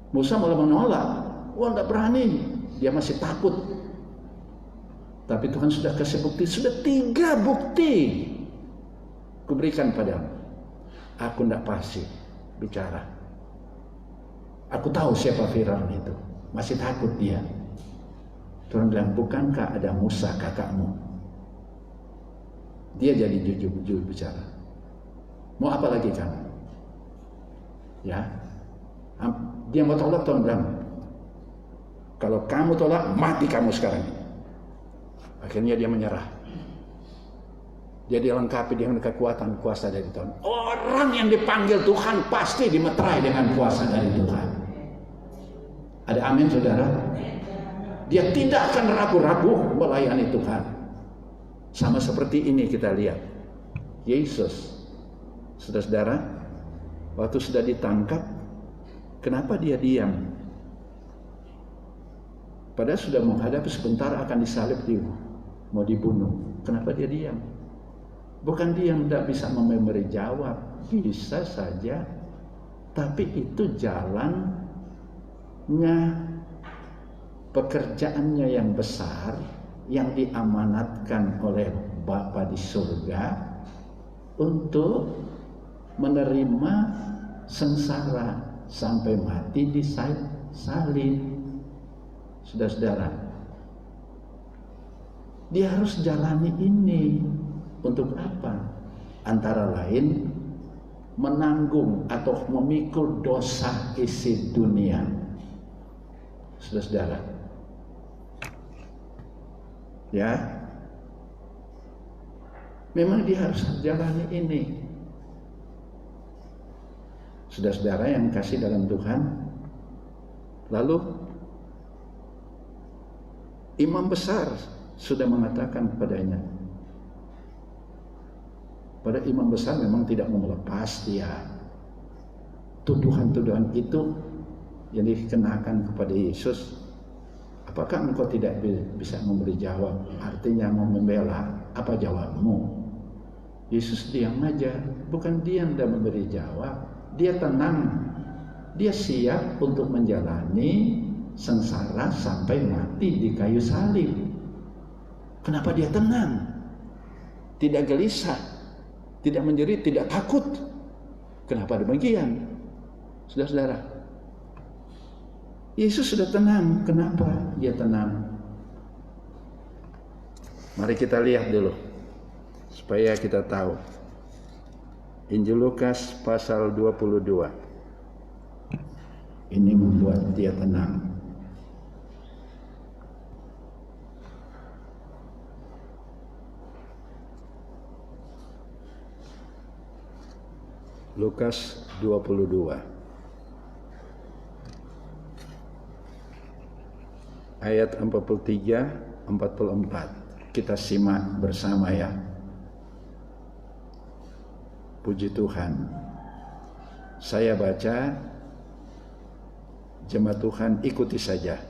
Musa malah menolak. Wah, enggak berani. Dia masih takut. Tapi Tuhan sudah kasih bukti. Sudah 3 bukti kuberikan padamu. Aku tidak pasti bicara. Aku tahu siapa Firaun itu. Masih takut dia. Tuhan bilang, bukankah ada Musa kakakmu? Dia jadi jujur bicara. Mau apa lagi kamu? Ya, dia mau tolak, Tuhan bilang, kalau kamu tolak, mati kamu sekarang. Akhirnya dia menyerah. Dia dilengkapi dengan kekuatan kuasa dari Tuhan. Orang yang dipanggil Tuhan pasti dimeterai dengan kuasa dari Tuhan. Ada amin, saudara? Dia tidak akan ragu-ragu melayani Tuhan. Sama seperti ini kita lihat. Yesus, saudara-saudara, waktu sudah ditangkap, kenapa dia diam? Padahal sudah menghadapi sebentar akan disalib, mau dibunuh. Kenapa dia diam? Bukan dia tidak bisa memberi jawab, bisa saja, tapi itu jalannya, pekerjaannya yang besar yang diamanatkan oleh Bapa di surga untuk menerima sengsara sampai mati di salib. Saudara-saudara, dia harus jalani ini. Untuk apa? Antara lain menanggung atau memikul dosa isi dunia. Saudara-saudara, ya, memang dia harus jalani ini. Saudara-saudara yang kasih dalam Tuhan. Lalu imam besar sudah mengatakan kepadanya. Pada imam besar memang tidak mau melepas dia. Tuduhan-tuduhan itu yang dikenakan kepada Yesus. Apakah engkau tidak bisa memberi jawab? Artinya mau membela. Apa jawabmu? Yesus diam aja. Bukan dia tidak memberi jawab. Dia tenang. Dia siap untuk menjalani sengsara sampai mati di kayu salib. Kenapa dia tenang? Tidak gelisah. Tidak menjerit, tidak takut. Kenapa demikian? Saudara-saudara, Yesus sudah tenang. Kenapa dia tenang? Mari kita lihat dulu, supaya kita tahu. Injil Lukas pasal 22. Ini membuat dia tenang. Lukas 22 ayat 43-44. Kita simak bersama ya. Puji Tuhan. Saya baca, jemaat Tuhan ikuti saja.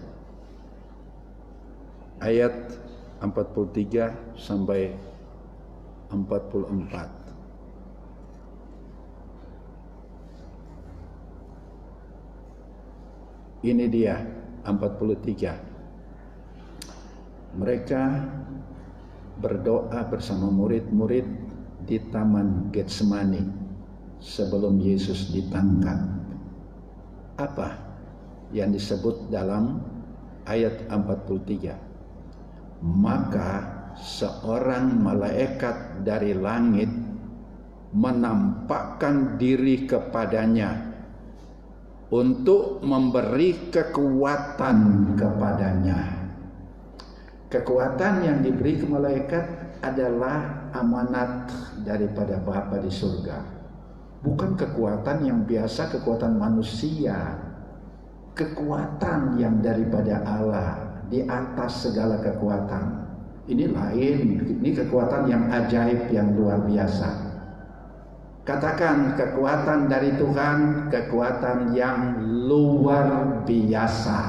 Ayat 43 sampai 44. Ini dia 43. Mereka berdoa bersama murid-murid di Taman Getsemani sebelum Yesus ditangkap. Apa yang disebut dalam ayat 43? Maka seorang malaikat dari langit menampakkan diri kepadanya untuk memberi kekuatan kepadanya. Kekuatan yang diberi ke malaikat adalah amanat daripada Bapa di surga. Bukan kekuatan yang biasa, kekuatan manusia. Kekuatan yang daripada Allah, di atas segala kekuatan. Ini lain, ini kekuatan yang ajaib, yang luar biasa. Katakan kekuatan dari Tuhan, kekuatan yang luar biasa.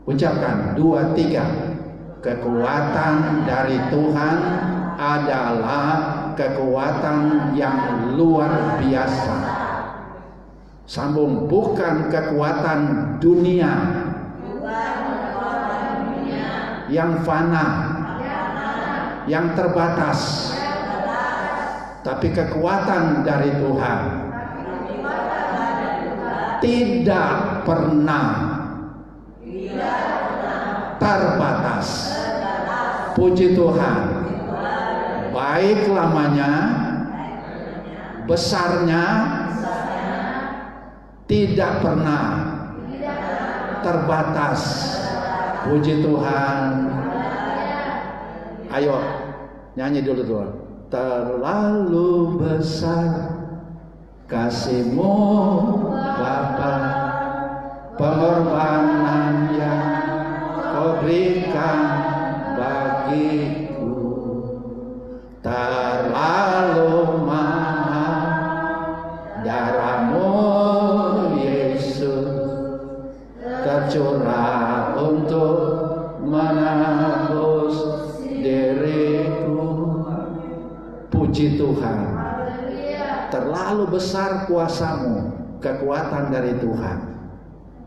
Ucapkan 2, 3. Kekuatan dari Tuhan adalah kekuatan yang luar biasa. Sambung, bukan kekuatan dunia yang fana, yang terbatas, tapi kekuatan dari Tuhan tidak pernah terbatas. Puji Tuhan. Baik lamanya, besarnya, tidak pernah terbatas. Puji Tuhan. Ayo nyanyi dulu. Terlalu besar kasih-Mu Bapa, pengorbanan yang Kau berikan bagiku terlalu mahal. Darah-Mu Yesus tercurah untuk menebus diriku. Puji Tuhan. Terlalu besar kuasa-Mu, kekuatan dari Tuhan,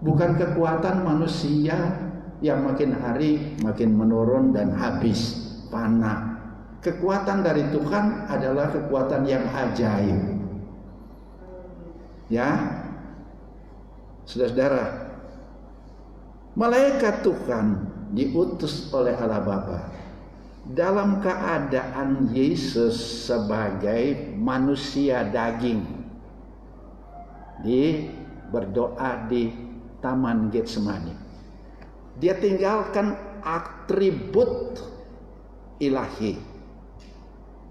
bukan kekuatan manusia yang makin hari makin menurun dan habis, fana. Kekuatan dari Tuhan adalah kekuatan yang ajaib. Ya, saudara-saudara, malaikat Tuhan diutus oleh Allah Bapa dalam keadaan Yesus sebagai manusia daging, berdoa di Taman Getsemani. Dia tinggalkan atribut ilahi,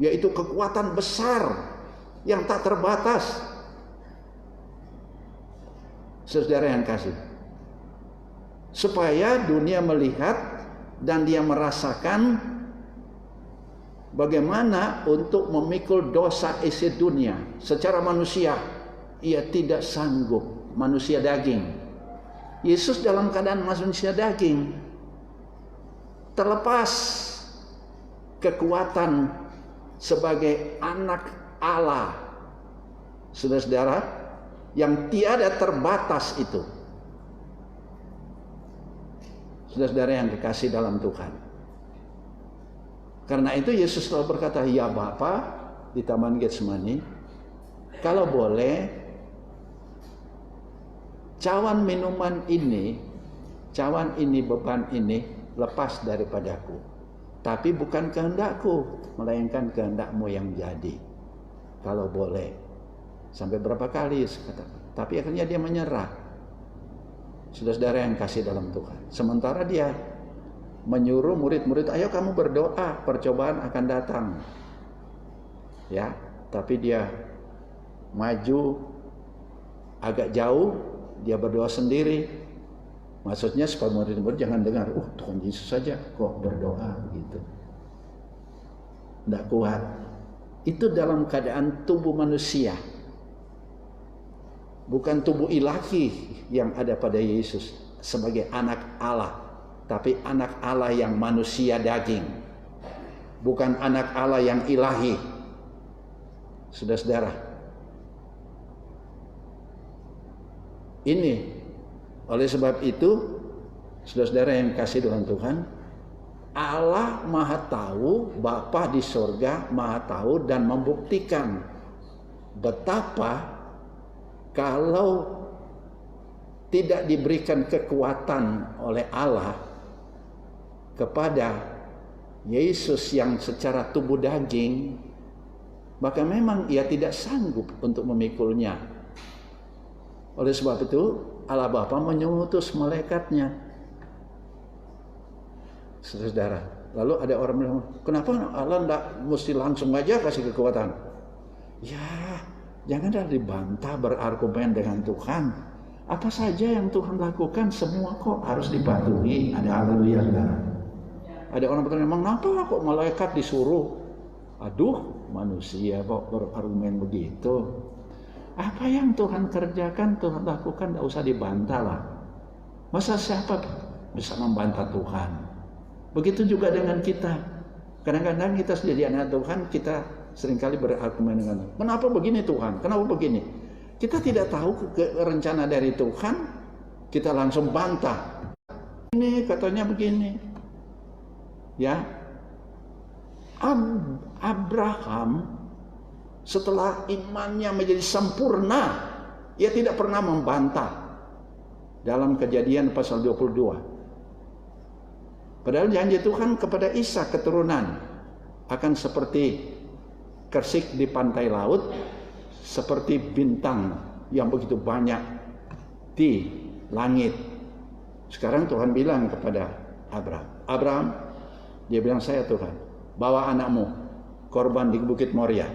yaitu kekuatan besar yang tak terbatas. Saudara yang kasih, supaya dunia melihat dan dia merasakan bagaimana untuk memikul dosa isi dunia. Secara manusia ia tidak sanggup, manusia daging. Yesus dalam keadaan manusia daging, terlepas kekuatan sebagai anak Allah, saudara-saudara, yang tiada terbatas itu. Saudara-saudara yang dikasih dalam Tuhan. Karena itu Yesus selalu berkata, ya Bapa, di Taman Getsemani, kalau boleh cawan minuman ini, beban ini lepas daripadaku. Tapi bukan kehendakku, melainkan kehendak-Mu yang jadi. Kalau boleh. Sampai berapa kali kata. Tapi akhirnya dia menyerah. Saudara-saudara yang kasih dalam Tuhan. Sementara dia menyuruh murid-murid, ayo kamu berdoa, percobaan akan datang. Ya, tapi dia maju agak jauh, dia berdoa sendiri. Maksudnya supaya murid-murid jangan dengar, Tuhan Yesus saja kok berdoa begitu. Tidak kuat. Itu dalam keadaan tubuh manusia. Bukan tubuh ilahi yang ada pada Yesus sebagai anak Allah. Tapi anak Allah yang manusia daging. Bukan anak Allah yang ilahi. Saudara-saudara. Ini oleh sebab itu, saudara-saudara yang kasih dalam Tuhan, Allah Maha Tahu, Bapa di sorga Maha Tahu dan membuktikan betapa kalau tidak diberikan kekuatan oleh Allah kepada Yesus yang secara tubuh daging, maka memang ia tidak sanggup untuk memikulnya. Oleh sebab itu Allah Bapa mengutus malaikatnya. Saudara, lalu ada orang bilang, kenapa Allah tidak mesti langsung aja kasih kekuatan? Ya, janganlah dibantah berargumen dengan Tuhan. Apa saja yang Tuhan lakukan semua kok harus dipatuhi. Ada haleluya, saudara. Ada orang bertanya, memang kenapa kok malaikat disuruh? Aduh, manusia kok berargumen begitu. Apa yang Tuhan kerjakan, Tuhan lakukan, tidak usah dibantah lah. Masa siapa bisa membantah Tuhan? Begitu juga dengan kita. Kadang-kadang kita jadi anak Tuhan, kita seringkali berargumen dengan, kenapa begini Tuhan? Kenapa begini? Kita tidak tahu rencana dari Tuhan, kita langsung bantah. Ini katanya begini. Ya, Abraham setelah imannya menjadi sempurna, ia tidak pernah membantah. Dalam Kejadian pasal 22. Padahal janji Tuhan kepada Ishak keturunan akan seperti kersik di pantai laut, seperti bintang yang begitu banyak di langit. Sekarang Tuhan bilang kepada Abraham, dia bilang, saya Tuhan, bawa anakmu korban di Bukit Moria.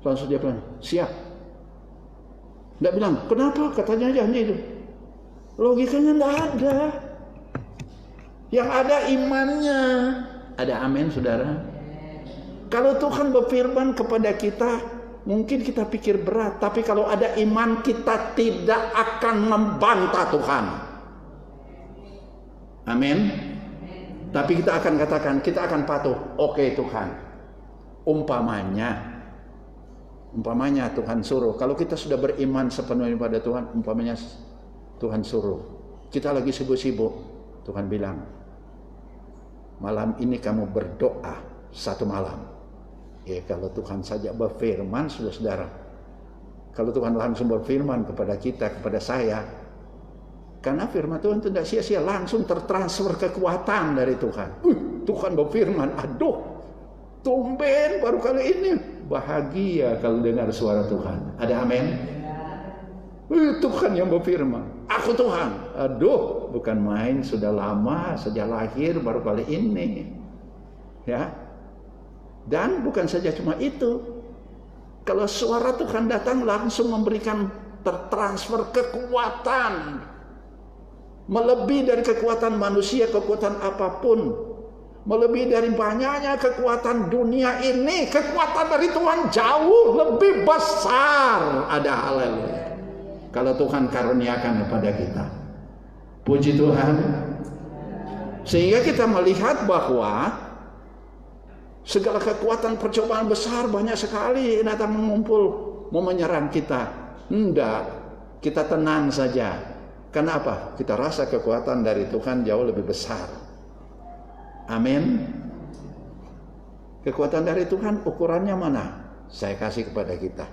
Langsung dia bilang, siap. Tidak bilang, kenapa katanya janji itu? Logikanya tidak ada. Yang ada imannya. Ada amin, saudara? Kalau Tuhan berfirman kepada kita, mungkin kita pikir berat. Tapi kalau ada iman, kita tidak akan membantah Tuhan. Amin. Tapi kita akan katakan, kita akan patuh. Oke Tuhan. Umpamanya Tuhan suruh. Kalau kita sudah beriman sepenuhnya pada Tuhan, umpamanya Tuhan suruh. Kita lagi sibuk-sibuk. Tuhan bilang, malam ini kamu berdoa 1 malam. Ya, kalau Tuhan saja berfirman, saudara. Kalau Tuhan langsung berfirman kepada kita, kepada saya, karena firman Tuhan itu tidak sia-sia, langsung tertransfer kekuatan dari Tuhan. Tuhan berfirman, aduh, tumben baru kali ini. Bahagia kalau dengar suara Tuhan. Ada amin? Tuhan yang berfirman. Aku Tuhan. Aduh, bukan main, sudah lama, sejak lahir baru kali ini. Ya. Dan bukan saja cuma itu. Kalau suara Tuhan datang langsung memberikan tertransfer kekuatan. Melebihi dari kekuatan manusia, kekuatan apapun. Melebihi dari banyaknya kekuatan dunia ini, kekuatan dari Tuhan jauh lebih besar. Ada haleluya. Kalau Tuhan karuniakan kepada kita. Puji Tuhan. Sehingga kita melihat bahwa segala kekuatan percobaan besar banyak sekali datang mengumpul mau menyerang kita. Enggak, kita tenang saja. Kenapa? Kita rasa kekuatan dari Tuhan jauh lebih besar. Amin. Kekuatan dari Tuhan ukurannya mana? Saya kasih kepada kita.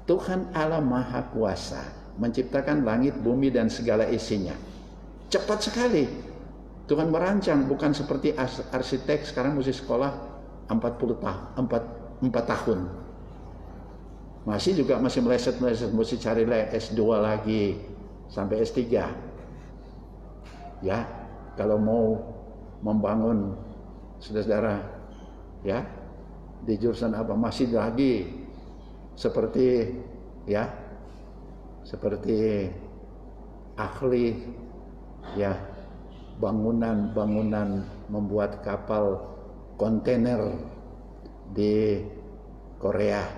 Tuhan Allah Maha Kuasa menciptakan langit, bumi dan segala isinya. Cepat sekali. Tuhan merancang, bukan seperti arsitek sekarang mesti sekolah 4 tahun. Masih meleset, mesti cari S2 lagi sampai S3. Ya, kalau mau membangun saudara-saudara ya di jurusan apa masih lagi seperti ahli ya bangunan membuat kapal kontainer di Korea.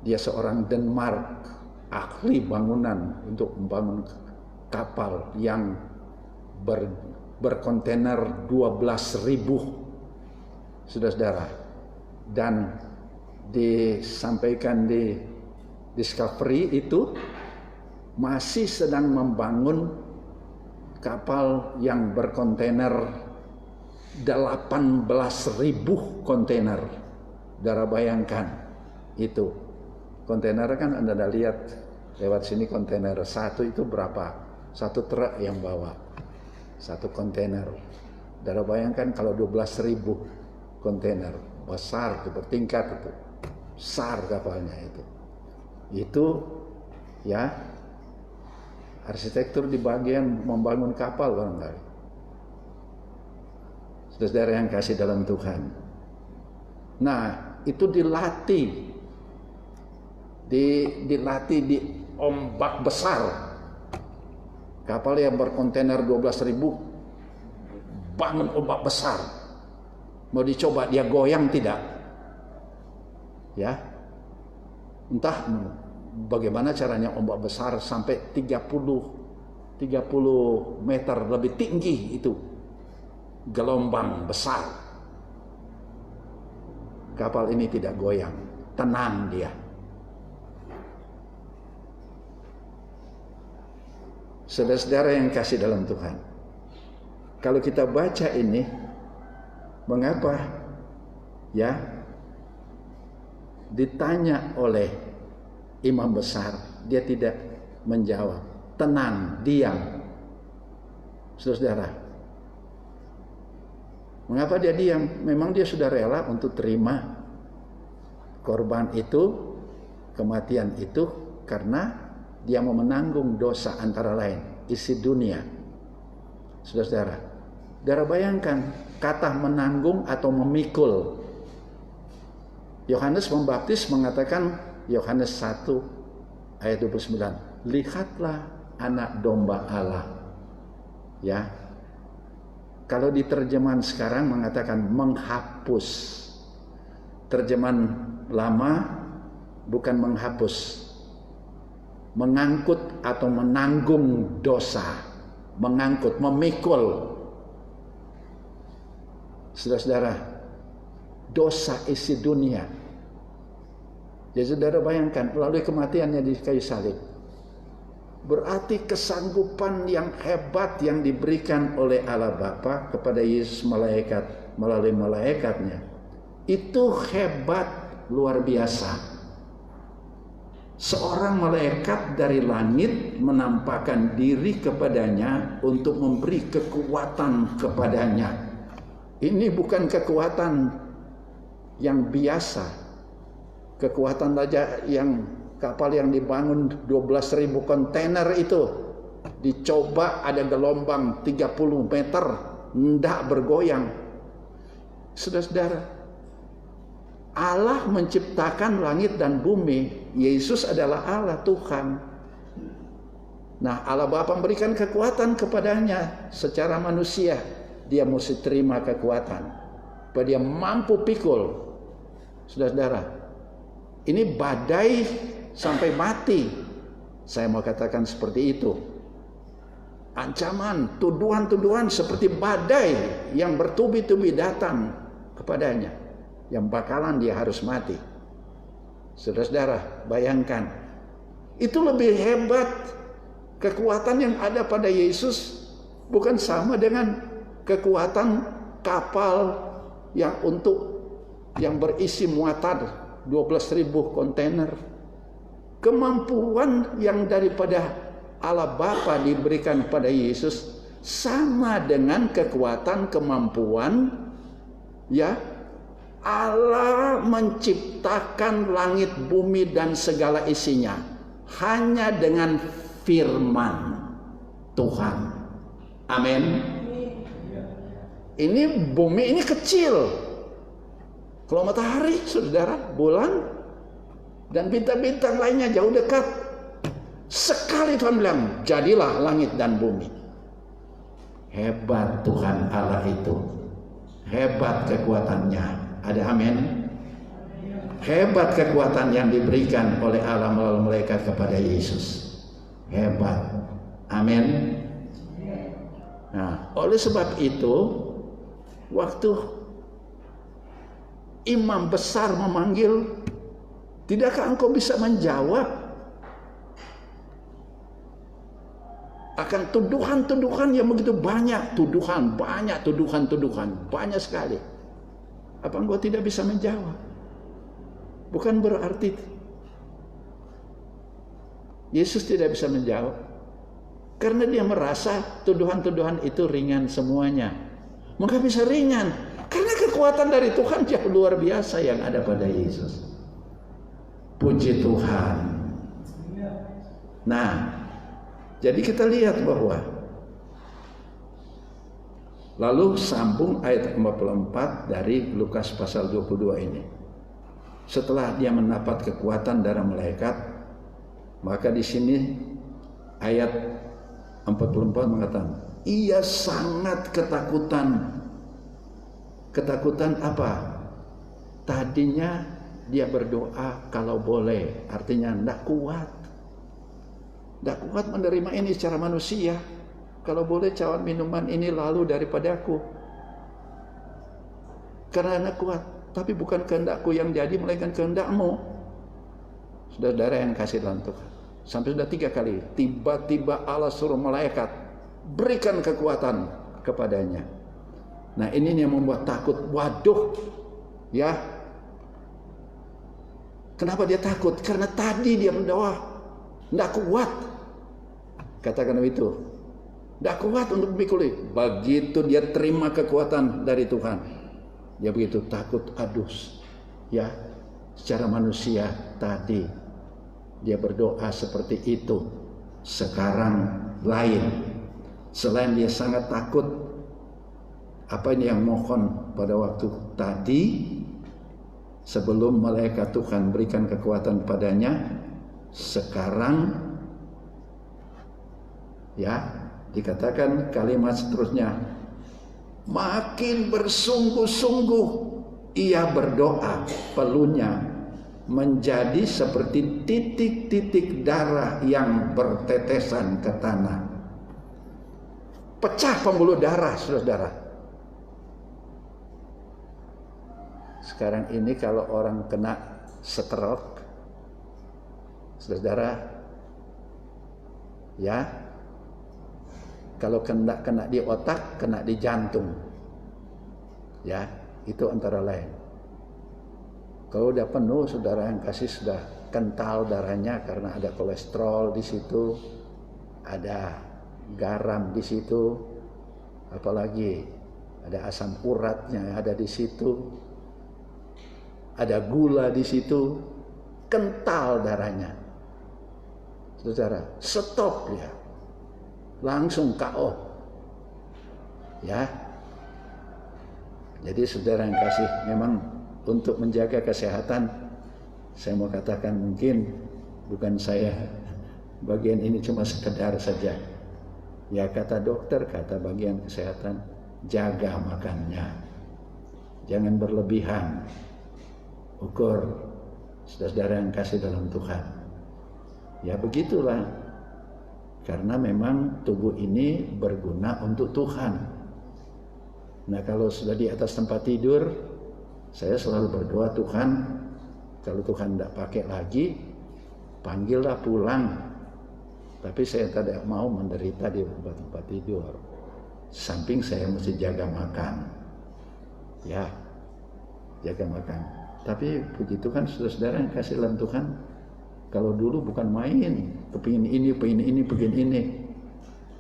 Dia seorang Denmark, ahli bangunan untuk membangun kapal yang berkontainer 12.000 saudara-saudara, dan disampaikan di Discovery itu masih sedang membangun kapal yang berkontainer 18.000 kontainer. Saudara bayangkan itu kontainer kan Anda lihat lewat sini, kontainer satu itu berapa? 1 truk yang bawa 1 kontainer. Saudara bayangkan kalau 12.000 kontainer, besar itu, bertingkat itu, besar kapalnya itu. Itu ya arsitektur di bagian membangun kapal barangkali. Saudara yang kasih dalam Tuhan. Nah, itu dilatih di ombak besar. Kapal yang berkontainer 12.000 bangun ombak besar. Mau dicoba dia goyang tidak? Ya. Entah bagaimana caranya ombak besar sampai 30 meter lebih tinggi itu. Gelombang besar. Kapal ini tidak goyang, tenang dia. Saudara-saudara yang kasih dalam Tuhan, kalau kita baca ini, mengapa ya ditanya oleh imam besar, dia tidak menjawab, tenang, diam. Saudara, mengapa dia diam? Memang dia sudah rela untuk terima korban itu, kematian itu, karena dia mau menanggung dosa antara lain, isi dunia. Saudara, bayangkan kata menanggung atau memikul. Yohanes Pembaptis mengatakan, Yohanes 1 ayat 29, lihatlah anak domba Allah. Ya. Kalau di terjemahan sekarang mengatakan menghapus. Terjemahan lama bukan menghapus, mengangkut atau menanggung dosa, mengangkut, memikul. Saudara-saudara, dosa isi dunia. Jadi saudara bayangkan, melalui kematiannya di kayu salib, berarti kesanggupan yang hebat yang diberikan oleh Allah Bapa kepada Yesus melalui malaikatnya, itu hebat, luar biasa. Seorang malaikat dari langit menampakkan diri kepadanya untuk memberi kekuatan kepadanya. Ini bukan kekuatan yang biasa. Kekuatan saja yang kapal yang dibangun 12.000 kontainer itu dicoba ada gelombang 30 meter, tidak bergoyang. Saudara-saudara, Allah menciptakan langit dan bumi. Yesus adalah Allah, Tuhan. Nah, Allah Bapa memberikan kekuatan kepadanya secara manusia. Dia mesti terima kekuatan. Bahwa dia mampu pikul. Saudara-saudara, ini badai sampai mati. Saya mau katakan seperti itu. Ancaman, tuduhan-tuduhan seperti badai yang bertubi-tubi datang kepadanya, yang bakalan dia harus mati. Saudara-saudara, bayangkan, itu lebih hebat. Kekuatan yang ada pada Yesus bukan sama dengan kekuatan kapal yang berisi muatan 12.000 kontainer. Kemampuan yang daripada Allah Bapa diberikan pada Yesus sama dengan kekuatan, kemampuan ya Allah menciptakan langit, bumi dan segala isinya hanya dengan firman Tuhan. Amin. Ini bumi ini kecil. Kalau matahari, saudara, bulan dan bintang-bintang lainnya jauh dekat. Sekali Tuhan bilang, jadilah langit dan bumi. Hebat Tuhan Allah itu. Hebat kekuatannya. Ada amin? Hebat kekuatan yang diberikan oleh Allah melalui malaikat kepada Yesus. Hebat. Amin. Nah, oleh sebab itu, waktu imam besar memanggil, tidakkah engkau bisa menjawab akan tuduhan-tuduhan yang begitu banyak, tuduhan banyak sekali. Apa engkau tidak bisa menjawab? Bukan berarti Yesus tidak bisa menjawab, karena dia merasa tuduhan-tuduhan itu ringan semuanya. Maka bisa ringan karena kekuatan dari Tuhan yang luar biasa yang ada pada Yesus. Puji Tuhan. Nah, jadi kita lihat bahwa lalu sambung ayat 44 dari Lukas pasal 22 ini. Setelah dia mendapat kekuatan dari malaikat, maka di sini ayat 44 mengatakan, ia sangat ketakutan. Ketakutan apa? Tadinya dia berdoa kalau boleh, artinya tidak kuat. Tidak kuat menerima ini secara manusia. Kalau boleh cawan minuman ini lalu daripada aku. Karena tidak kuat. Tapi bukan kehendakku yang jadi, melainkan kehendakmu. Saudara yang kasih dalam Tuhan. Sampai sudah 3 kali. Tiba-tiba Allah suruh malaikat, berikan kekuatan kepadanya. Nah ini yang membuat takut. Waduh, ya. Kenapa dia takut? Karena tadi dia berdoa, tidak kuat. Katakan itu. Tidak kuat untuk memikuli. Begitu dia terima kekuatan dari Tuhan, dia begitu takut. Aduh, ya, secara manusia tadi dia berdoa seperti itu. Sekarang lain. Selain dia sangat takut, apa ini yang mohon pada waktu tadi sebelum malaikat Tuhan berikan kekuatan padanya, sekarang ya dikatakan kalimat seterusnya, makin bersungguh-sungguh ia berdoa, pelunya menjadi seperti titik-titik darah yang bertetesan ke tanah. Pecah pembuluh darah, saudara. Sekarang ini kalau orang kena stroke, saudara, ya, kalau kena di otak, kena di jantung, ya, itu antara lain. Kalau udah penuh, saudara yang kasih sudah kental darahnya karena ada kolesterol di situ, ada garam di situ, apalagi ada asam uratnya ada di situ, ada gula di situ, kental darahnya. Saudara, stop ya. Langsung KO. Ya. Jadi saudara yang kasih, memang untuk menjaga kesehatan, saya mau katakan mungkin bukan saya, bagian ini cuma sekedar saja. Ya kata dokter, kata bagian kesehatan, jaga makannya. Jangan berlebihan. Ukur, saudara yang kasih dalam Tuhan. Ya begitulah. Karena memang tubuh ini berguna untuk Tuhan. Nah kalau sudah di atas tempat tidur, saya selalu berdoa, Tuhan, kalau Tuhan tidak pakai lagi, panggillah pulang. Tapi saya tidak mau menderita di tempat tidur. Samping saya mesti jaga makan. Ya, jaga makan. Tapi puji Tuhan, saudara-saudara yang kasih dalam Tuhan, kalau dulu bukan main, kepingin ini, pengen ini.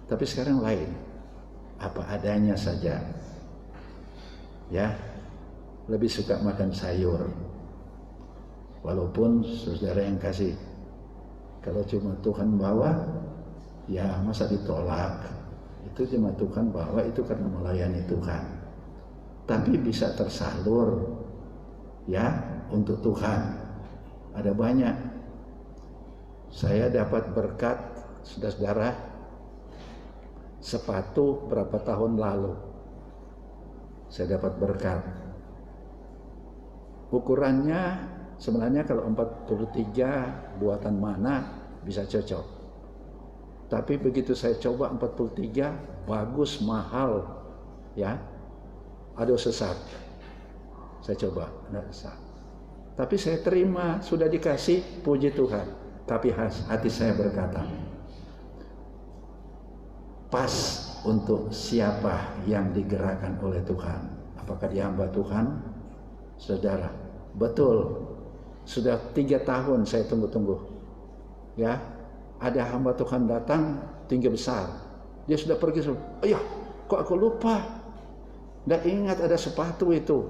Tapi sekarang lain. Apa adanya saja. Ya, lebih suka makan sayur. Walaupun saudara yang kasih, kalau cuma Tuhan bawa, ya masa ditolak. Itu cuma Tuhan bawa, itu karena melayani Tuhan. Tapi bisa tersalur, ya, untuk Tuhan. Ada banyak. Saya dapat berkat, saudara-saudara, sepatu berapa tahun lalu. Saya dapat berkat. Ukurannya sebenarnya kalau 43 buatan mana bisa cocok. Tapi begitu saya coba 43, bagus, mahal, ya, ada sesat. Saya coba, tidak sesat. Tapi saya terima, sudah dikasih, puji Tuhan. Tapi hati saya berkata, pas untuk siapa yang digerakkan oleh Tuhan. Apakah dia hamba Tuhan? Saudara, betul. Sudah 3 tahun saya tunggu-tunggu. Ya, ada hamba Tuhan datang tinggi besar. Dia sudah pergi. Oh ya, kok aku lupa? Tidak ingat ada sepatu itu.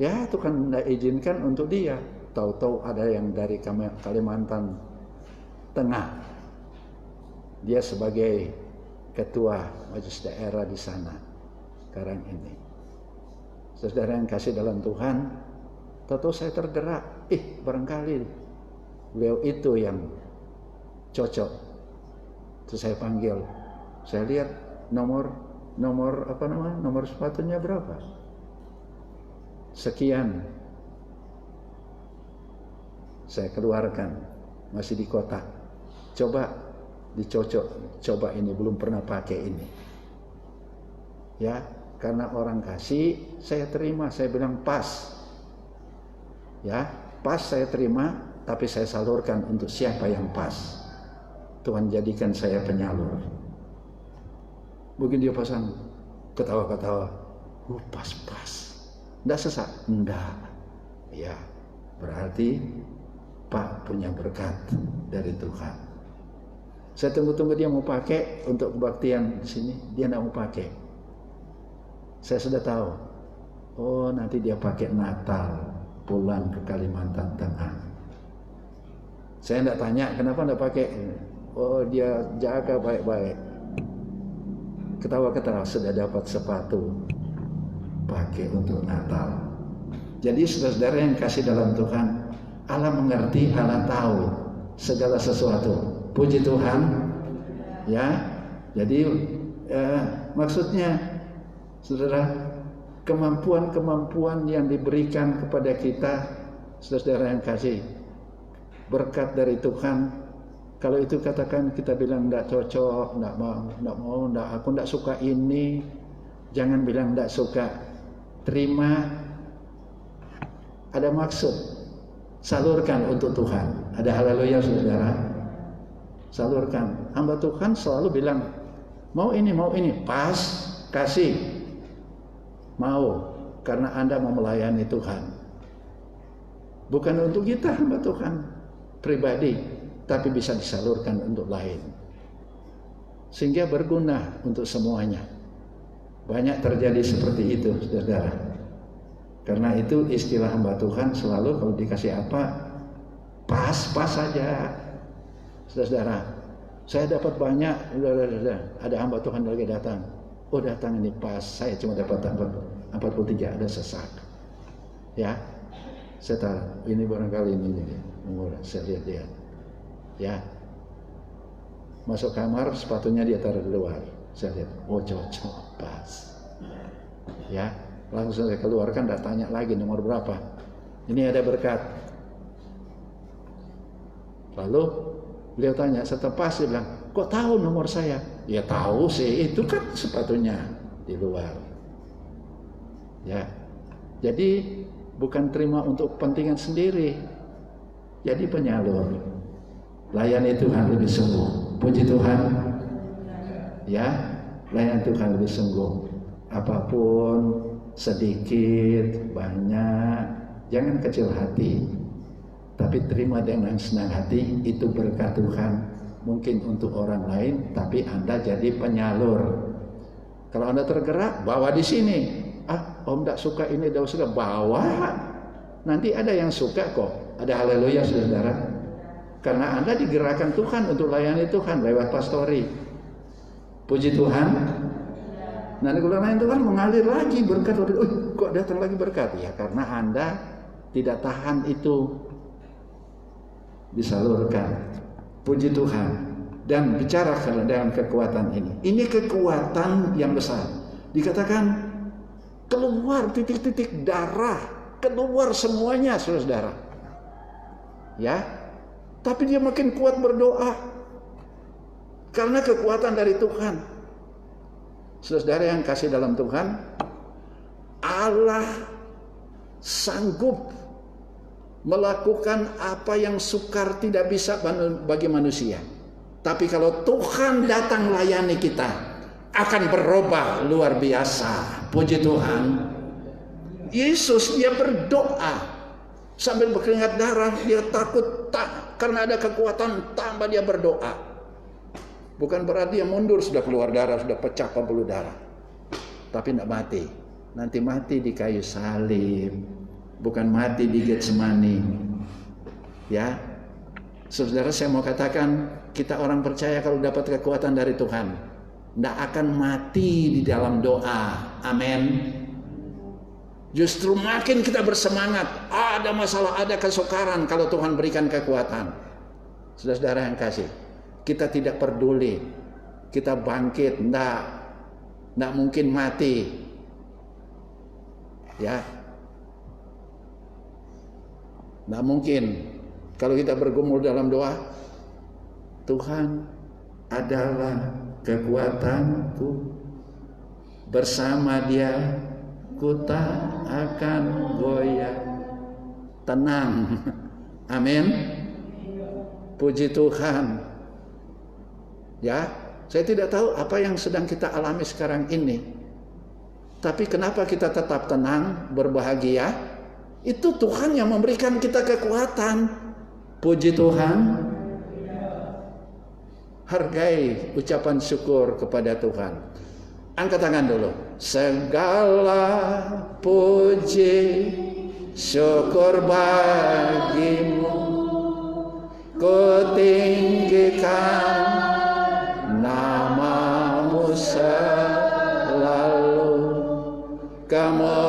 Ya, Tuhan tidak izinkan untuk dia. Tahu-tahu ada yang dari Kalimantan Tengah. Dia sebagai ketua majelis daerah di sana sekarang ini. Saudara yang kasih dalam Tuhan, tahu saya tergerak, barangkali beliau itu yang cocok. Terus saya panggil, saya lihat nomor sepatunya berapa? Sekian. Saya keluarkan, masih di kotak. Coba dicocok, coba ini belum pernah pakai ini. Ya, karena orang kasih, saya terima, saya bilang pas. Ya, pas saya terima, tapi saya salurkan untuk siapa yang pas. Tuhan jadikan saya penyalur. Mungkin dia pasang ketawa-ketawa, pas. Enggak sesak? Enggak. Ya, berarti Pak punya berkat dari Tuhan. Saya tunggu-tunggu dia mau pakai untuk kebaktian di sini, dia enggak mau pakai. Saya sudah tahu. Oh, nanti dia pakai Natal pulang ke Kalimantan Tengah. Saya enggak tanya kenapa enggak pakai. Oh, dia jaga baik-baik. Ketawa-ketawa sudah dapat sepatu pakai untuk Natal. Jadi saudara yang kasih dalam Tuhan, Allah mengerti, Allah tahu segala sesuatu. Puji Tuhan. Ya. Jadi maksudnya saudara, kemampuan-kemampuan yang diberikan kepada kita, saudara yang kasih, berkat dari Tuhan. Kalau itu katakan kita bilang enggak cocok, enggak mau, aku enggak suka ini, jangan bilang enggak suka. Terima, ada maksud, salurkan untuk Tuhan. Ada haleluya saudara. Salurkan. Hamba Tuhan selalu bilang, mau ini, pas, kasih. Mau, karena Anda mau melayani Tuhan. Bukan untuk kita hamba Tuhan pribadi, tapi bisa disalurkan untuk lain. Sehingga berguna untuk semuanya. Banyak terjadi seperti itu, saudara. Karena itu istilah hamba Tuhan selalu kalau dikasih apa, pas saja. Saudara, saya dapat banyak, ada hamba Tuhan lagi datang. Oh, datang ini pas, saya cuma dapat 43, ada sesak. Ya, saya tahu ini barangkali ini umur, saya lihat. Ya, masuk kamar, sepatunya dia taruh di luar. Saya lihat, oh cocok, pas. Ya, langsung saya keluarkan, dan tanya lagi nomor berapa. Ini ada berkat. Lalu beliau tanya, setelah pas dia bilang, kok tahu nomor saya? Ya tahu sih, itu kan sepatunya di luar. Ya, jadi bukan terima untuk kepentingan sendiri. Jadi penyalur. Layani Tuhan lebih sungguh. Puji Tuhan. Ya, layani Tuhan lebih sungguh. Apapun, sedikit, banyak, jangan kecil hati. Tapi terima dengan senang hati, itu berkat Tuhan. Mungkin untuk orang lain, tapi Anda jadi penyalur. Kalau Anda tergerak, bawa di sini. Om tidak suka ini, tidak suka, bawa. Nanti ada yang suka kok. Ada haleluya saudara. Karena Anda digerakkan Tuhan untuk layani Tuhan lewat pastori. Puji Tuhan. Nanti kalau layani Tuhan mengalir lagi berkat. Kok datang lagi berkat? Ya karena Anda tidak tahan itu. Disalurkan. Puji Tuhan. Dan bicara dengan kekuatan ini. Ini kekuatan yang besar. Dikatakan keluar titik-titik darah. Keluar semuanya saudara. Ya. Tapi dia makin kuat berdoa. Karena kekuatan dari Tuhan. Saudara yang kasih dalam Tuhan, Allah sanggup melakukan apa yang sukar tidak bisa bagi manusia. Tapi kalau Tuhan datang layani kita, akan berubah luar biasa. Puji Tuhan. Yesus dia berdoa sambil berkeringat darah, dia takut karena ada kekuatan, tambah dia berdoa. Bukan berarti dia mundur sudah keluar darah, sudah pecah pembuluh darah. Tapi tidak mati. Nanti mati di kayu salib. Bukan mati di Getsemani. Ya. Saudara, saya mau katakan, kita orang percaya kalau dapat kekuatan dari Tuhan, tidak akan mati di dalam doa. Amin. Justru makin kita bersemangat. Ada masalah, ada kesukaran kalau Tuhan berikan kekuatan. Saudara-saudara yang kasih, kita tidak peduli. Kita bangkit, tidak mungkin mati. Ya, tidak mungkin. Kalau kita bergumul dalam doa, Tuhan adalah kekuatanku, bersama Dia ku tak akan goyah. Tenang. Amin. Puji Tuhan. Ya, saya tidak tahu apa yang sedang kita alami sekarang ini. Tapi kenapa kita tetap tenang, berbahagia? Itu Tuhan yang memberikan kita kekuatan. Puji Tuhan. Hargai ucapan syukur kepada Tuhan. Angkat tangan dulu. Segala puji syukur bagimu, ku tinggikan namamu selalu, kemuliaan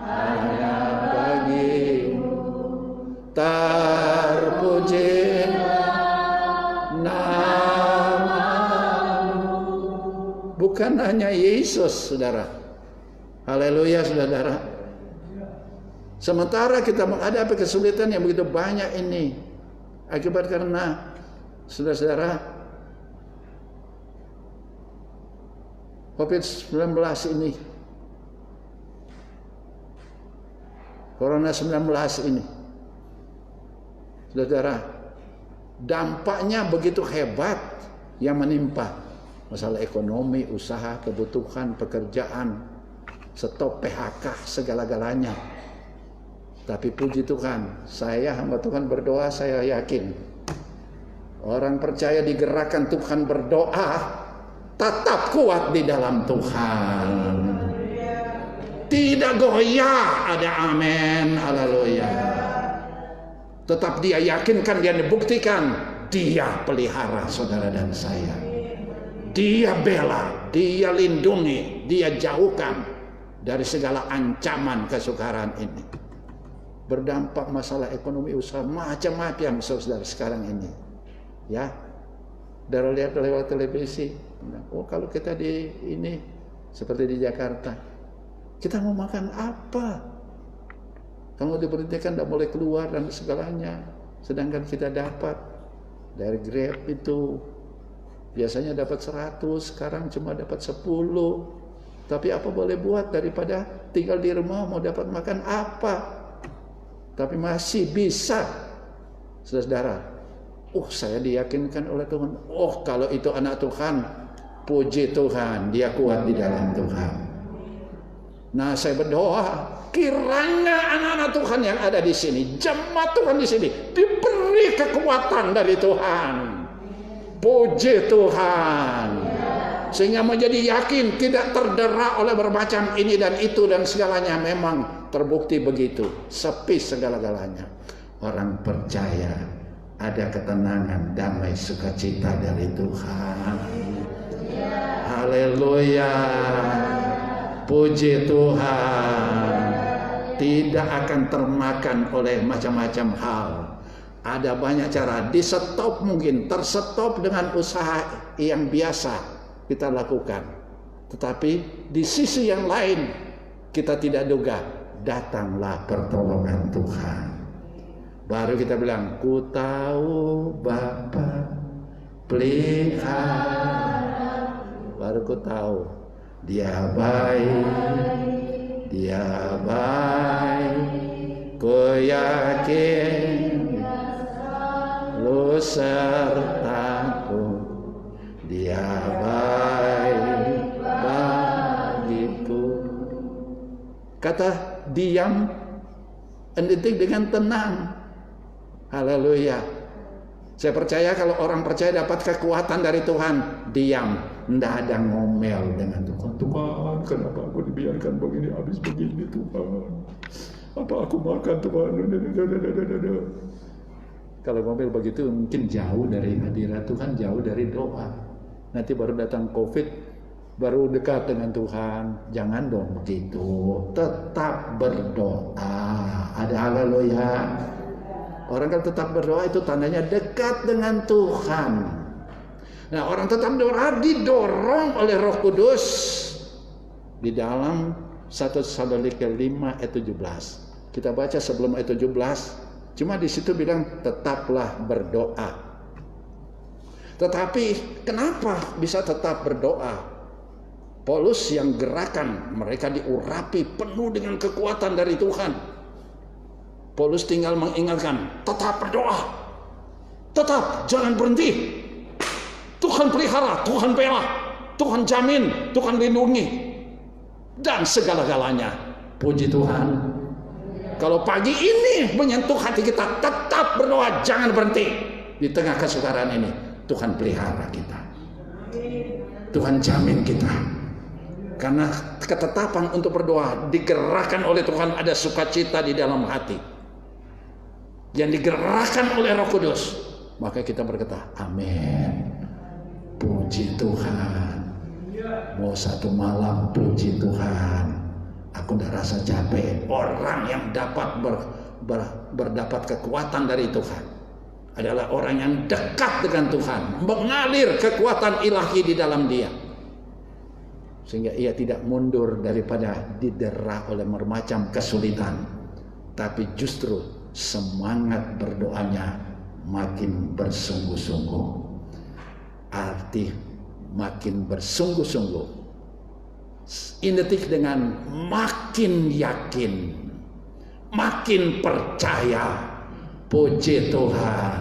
hanya bagimu, terpuji namamu. Bukan hanya Yesus, saudara. Haleluya, saudara. Sementara kita menghadapi kesulitan yang begitu banyak ini, akibat karena saudara-saudara COVID-19 ini, Corona 19 ini, saudara, dampaknya begitu hebat yang menimpa. Masalah ekonomi, usaha, kebutuhan, pekerjaan, stop PHK, segala-galanya. Tapi puji Tuhan, saya hamba Tuhan berdoa, saya yakin orang percaya digerakkan Tuhan berdoa, tetap kuat di dalam Tuhan. Tidak goyah, ada amin, haleluya. Tetap dia yakinkan, dia dibuktikan, dia pelihara saudara dan saya. Dia bela, dia lindungi, dia jauhkan dari segala ancaman kesukaran ini. Berdampak masalah ekonomi, usaha, macam-macam saudara sekarang ini. Ya, dari lihat lewat televisi, oh kalau kita di ini seperti di Jakarta, kita mau makan apa? Kalau diberhentikan tidak boleh keluar dan segalanya. Sedangkan kita dapat dari Grab itu biasanya dapat 100, sekarang cuma dapat 10. Tapi apa boleh buat daripada tinggal di rumah mau dapat makan apa? Tapi masih bisa, saudara. Saya diyakinkan oleh Tuhan. Kalau itu anak Tuhan, puji Tuhan, dia kuat di dalam Tuhan. Nah, saya berdoa, kiranya anak-anak Tuhan yang ada di sini, jemaat Tuhan di sini, diberi kekuatan dari Tuhan. Puji Tuhan. Sehingga menjadi yakin, tidak terderak oleh bermacam ini dan itu dan segalanya. Memang terbukti begitu, sepi segala-galanya. Orang percaya ada ketenangan, damai, sukacita dari Tuhan. Haleluya. Puji Tuhan. Tidak akan termakan oleh macam-macam hal. Ada banyak cara, di stop mungkin, terstop dengan usaha yang biasa kita lakukan. Tetapi di sisi yang lain kita tidak duga, datanglah pertolongan Tuhan. Baru kita bilang, ku tahu Bapa pelihara. Baru ku tahu Dia baik, Dia baik. Ku yakin Lu sertaku, Dia baik bagiku. Kata diam, identik dengan tenang. Haleluya. Saya percaya kalau orang percaya dapat kekuatan dari Tuhan, diam, tidak ada ngomel dengan Tuhan. Tuhan, kenapa aku dibiarkan begini, habis begini Tuhan. Apa aku makan Tuhan? Kalau mobil begitu mungkin jauh dari hadirat Tuhan, jauh dari doa. Nanti baru datang COVID, baru dekat dengan Tuhan. Jangan dong begitu. Tetap berdoa. Ada haleluya. Orang kalau tetap berdoa itu tandanya dekat dengan Tuhan. Nah, orang tetap berdoa didorong oleh Roh Kudus di dalam 1 Tesalonika 5 ayat 17. Kita baca sebelum ayat 17. Cuma di situ bilang tetaplah berdoa. Tetapi kenapa bisa tetap berdoa? Paulus yang gerakan mereka diurapi penuh dengan kekuatan dari Tuhan. Paulus tinggal mengingatkan, tetap berdoa. Tetap, jangan berhenti. Tuhan pelihara, Tuhan bela, Tuhan jamin, Tuhan lindungi. Dan segala-galanya. Puji Tuhan. Kalau pagi ini menyentuh hati kita, tetap berdoa, jangan berhenti. Di tengah kesukaran ini, Tuhan pelihara kita. Tuhan jamin kita. Karena ketetapan untuk berdoa digerakkan oleh Tuhan, ada sukacita di dalam hati. Yang digerakkan oleh Roh Kudus. Maka kita berkata, amin. Puji Tuhan. Mau satu malam, puji Tuhan. Aku udah rasa capek. Orang yang dapat berdapat kekuatan dari Tuhan adalah orang yang dekat dengan Tuhan, mengalir kekuatan ilahi di dalam dia, sehingga ia tidak mundur daripada didera oleh bermacam kesulitan, tapi justru semangat berdoanya makin bersungguh-sungguh. Arti makin bersungguh-sungguh identik dengan makin yakin, makin percaya. Puji Tuhan.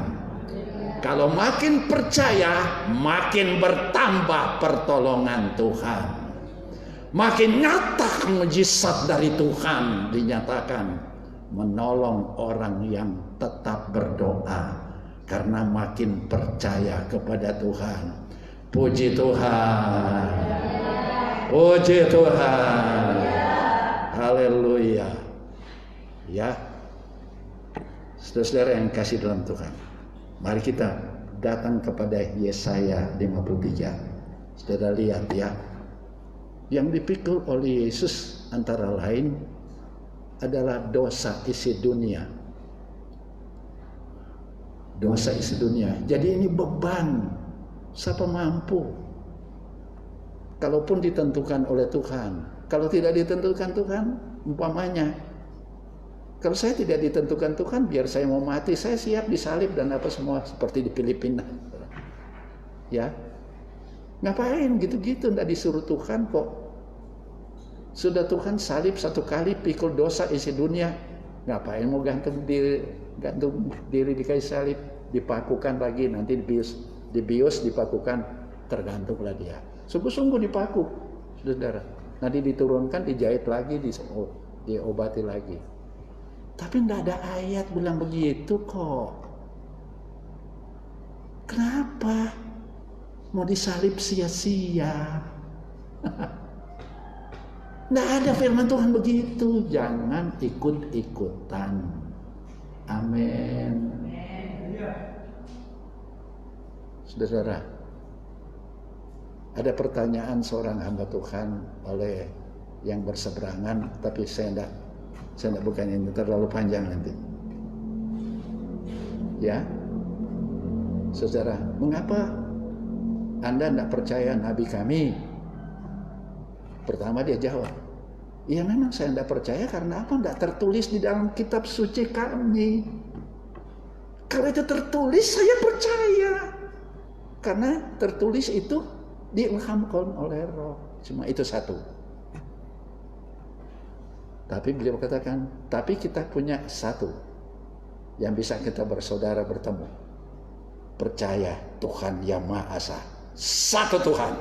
Kalau makin percaya, makin bertambah pertolongan Tuhan. Makin nyata mujizat dari Tuhan dinyatakan, menolong orang yang tetap berdoa karena makin percaya kepada Tuhan. Puji Tuhan. Puji Tuhan. Haleluya. Ya. Saudara-saudara yang kasih dalam Tuhan, mari kita datang kepada Yesaya 53. Saudara lihat ya, yang dipikul oleh Yesus antara lain adalah dosa isi dunia. Dosa isi dunia. Jadi ini beban. Siapa mampu? Kalaupun ditentukan oleh Tuhan. Kalau tidak ditentukan Tuhan, umpamanya, kalau saya tidak ditentukan Tuhan, biar saya mau mati, saya siap disalib dan apa semua seperti di Filipina. Ya, ngapain gitu-gitu? Nggak disuruh Tuhan kok. Sudah Tuhan salib satu kali, pikul dosa isi dunia. Ngapain mau gantung diri di kayu salib? Dipakukan lagi, nanti dibius dipakukan, tergantunglah dia. Sungguh-sungguh dipaku, saudara. Nanti diturunkan, dijahit lagi, diobati lagi. Tapi tidak ada ayat bilang begitu kok. Kenapa? Mau disalib sia-sia? Tidak ada firman Tuhan begitu. Jangan ikut-ikutan. Amin. Saudara, ada pertanyaan seorang hamba Tuhan oleh yang berseberangan, tapi saya tidak bukan ini, terlalu panjang nanti. Ya, saudara, mengapa Anda tidak percaya Nabi kami? Pertama dia jawab, ya memang saya tidak percaya karena apa? Tidak tertulis di dalam kitab suci kami. Kalau itu tertulis saya percaya, karena tertulis itu diilhamkan oleh Roh. Cuma itu satu. Tapi beliau katakan, tapi kita punya satu yang bisa kita bersaudara bertemu. Percaya Tuhan yang Maha Esa. Satu Tuhan.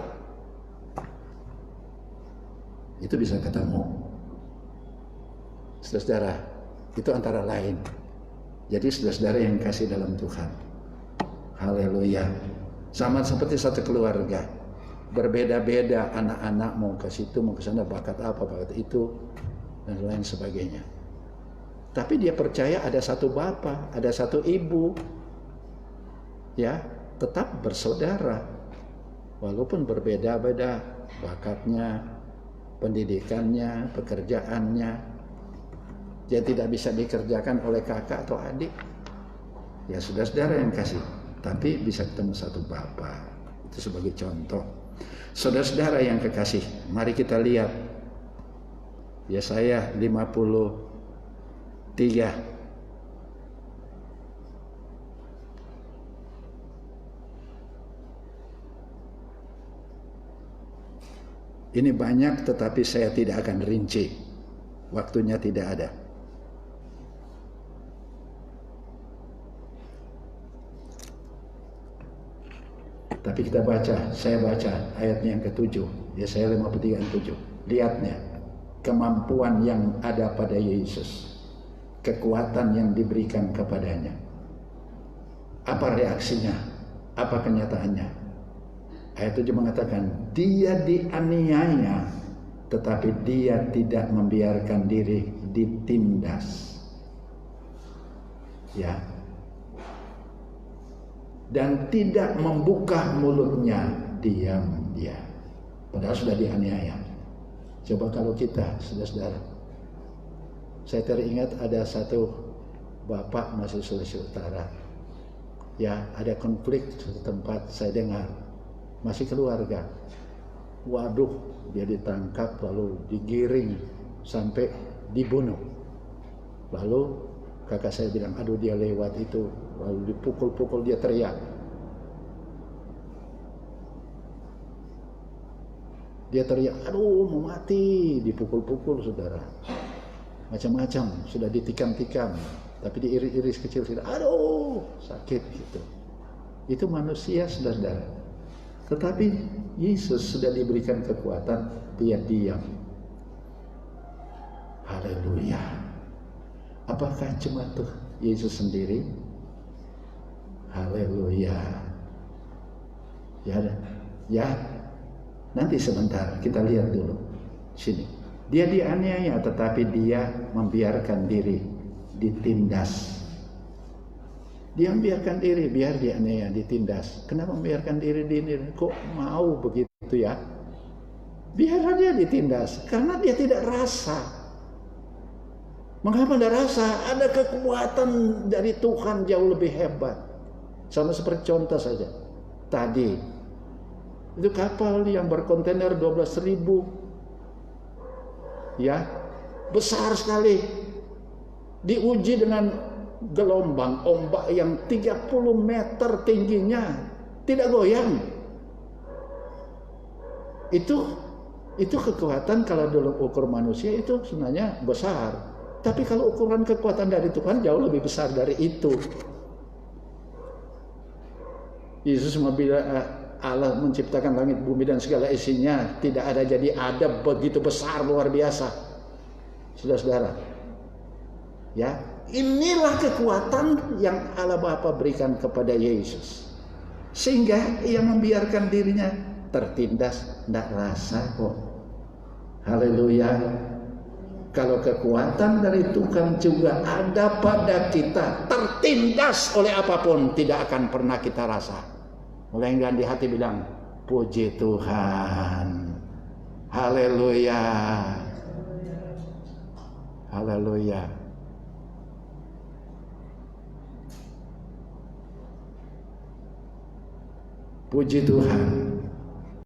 Itu bisa ketemu. Saudara-saudara, itu antara lain. Jadi saudara-saudara yang kasih dalam Tuhan. Haleluya. Sama seperti satu keluarga. Berbeda-beda anak-anak mau ke situ, mau ke sana, bakat apa, bakat itu, dan lain sebagainya. Tapi dia percaya ada satu bapa, ada satu ibu. Ya, tetap bersaudara. Walaupun berbeda-beda bakatnya, pendidikannya, pekerjaannya. Dia tidak bisa dikerjakan oleh kakak atau adik. Ya saudara-saudara yang kasih. Tapi bisa ketemu satu bapa. Itu sebagai contoh. Saudara-saudara yang kekasih, mari kita lihat Yesaya 53. Ini banyak tetapi saya tidak akan rinci. Waktunya tidak ada. Tapi kita baca, saya baca ayatnya yang ke-7, Yesaya 53 ayat 7. Lihatnya, kemampuan yang ada pada Yesus, kekuatan yang diberikan kepadanya. Apa reaksinya? Apa kenyataannya? Ayat 7 mengatakan, dia dianiaya, tetapi dia tidak membiarkan diri ditindas. Ya. Dan tidak membuka mulutnya, diam dia. Padahal sudah dianiaya. Coba kalau kita, saudara-saudara. Saya teringat ada satu bapak masih Sulawesi Utara. Ya, ada konflik di tempat saya dengar. Masih keluarga. Waduh, dia ditangkap lalu digiring sampai dibunuh. Lalu kakak saya bilang, aduh dia lewat itu, lalu dipukul-pukul, dia teriak. Dia teriak, aduh mau mati, dipukul-pukul saudara. Macam-macam, sudah ditikam-tikam, tapi diiris-iris kecil, aduh sakit gitu. Itu manusia saudara. Tetapi Yesus sudah diberikan kekuatan, dia diam. Haleluya. Apakah cuma tuh Yesus sendiri? Haleluya. Ya. Nanti sebentar kita lihat dulu sini. Dia dianiaya tetapi dia membiarkan diri ditindas. Dia membiarkan diri biar dianiaya, ditindas. Kenapa membiarkan diri ditindas? Kok mau begitu ya? Biar dia ditindas karena dia tidak rasa. Mengapa tidak rasa? Ada kekuatan dari Tuhan jauh lebih hebat. Sama seperti contoh saja. Tadi, itu kapal yang berkontainer 12.000. Ya, besar sekali. Diuji dengan gelombang, ombak yang 30 meter tingginya. Tidak goyang. Itu kekuatan kalau dalam ukur manusia itu sebenarnya besar. Tapi kalau ukuran kekuatan dari Tuhan jauh lebih besar dari itu. Yesus bila Allah menciptakan langit, bumi dan segala isinya, tidak ada jadi ada, begitu besar luar biasa. Saudara-saudara. Ya, inilah kekuatan yang Allah Bapa berikan kepada Yesus. Sehingga ia membiarkan dirinya tertindas, tidak rasa kok. Haleluya. Kalau kekuatan dari Tuhan juga ada pada kita, tertindas oleh apapun, tidak akan pernah kita rasa. Melainkan di hati bilang, puji Tuhan. Haleluya. Haleluya. Puji Tuhan.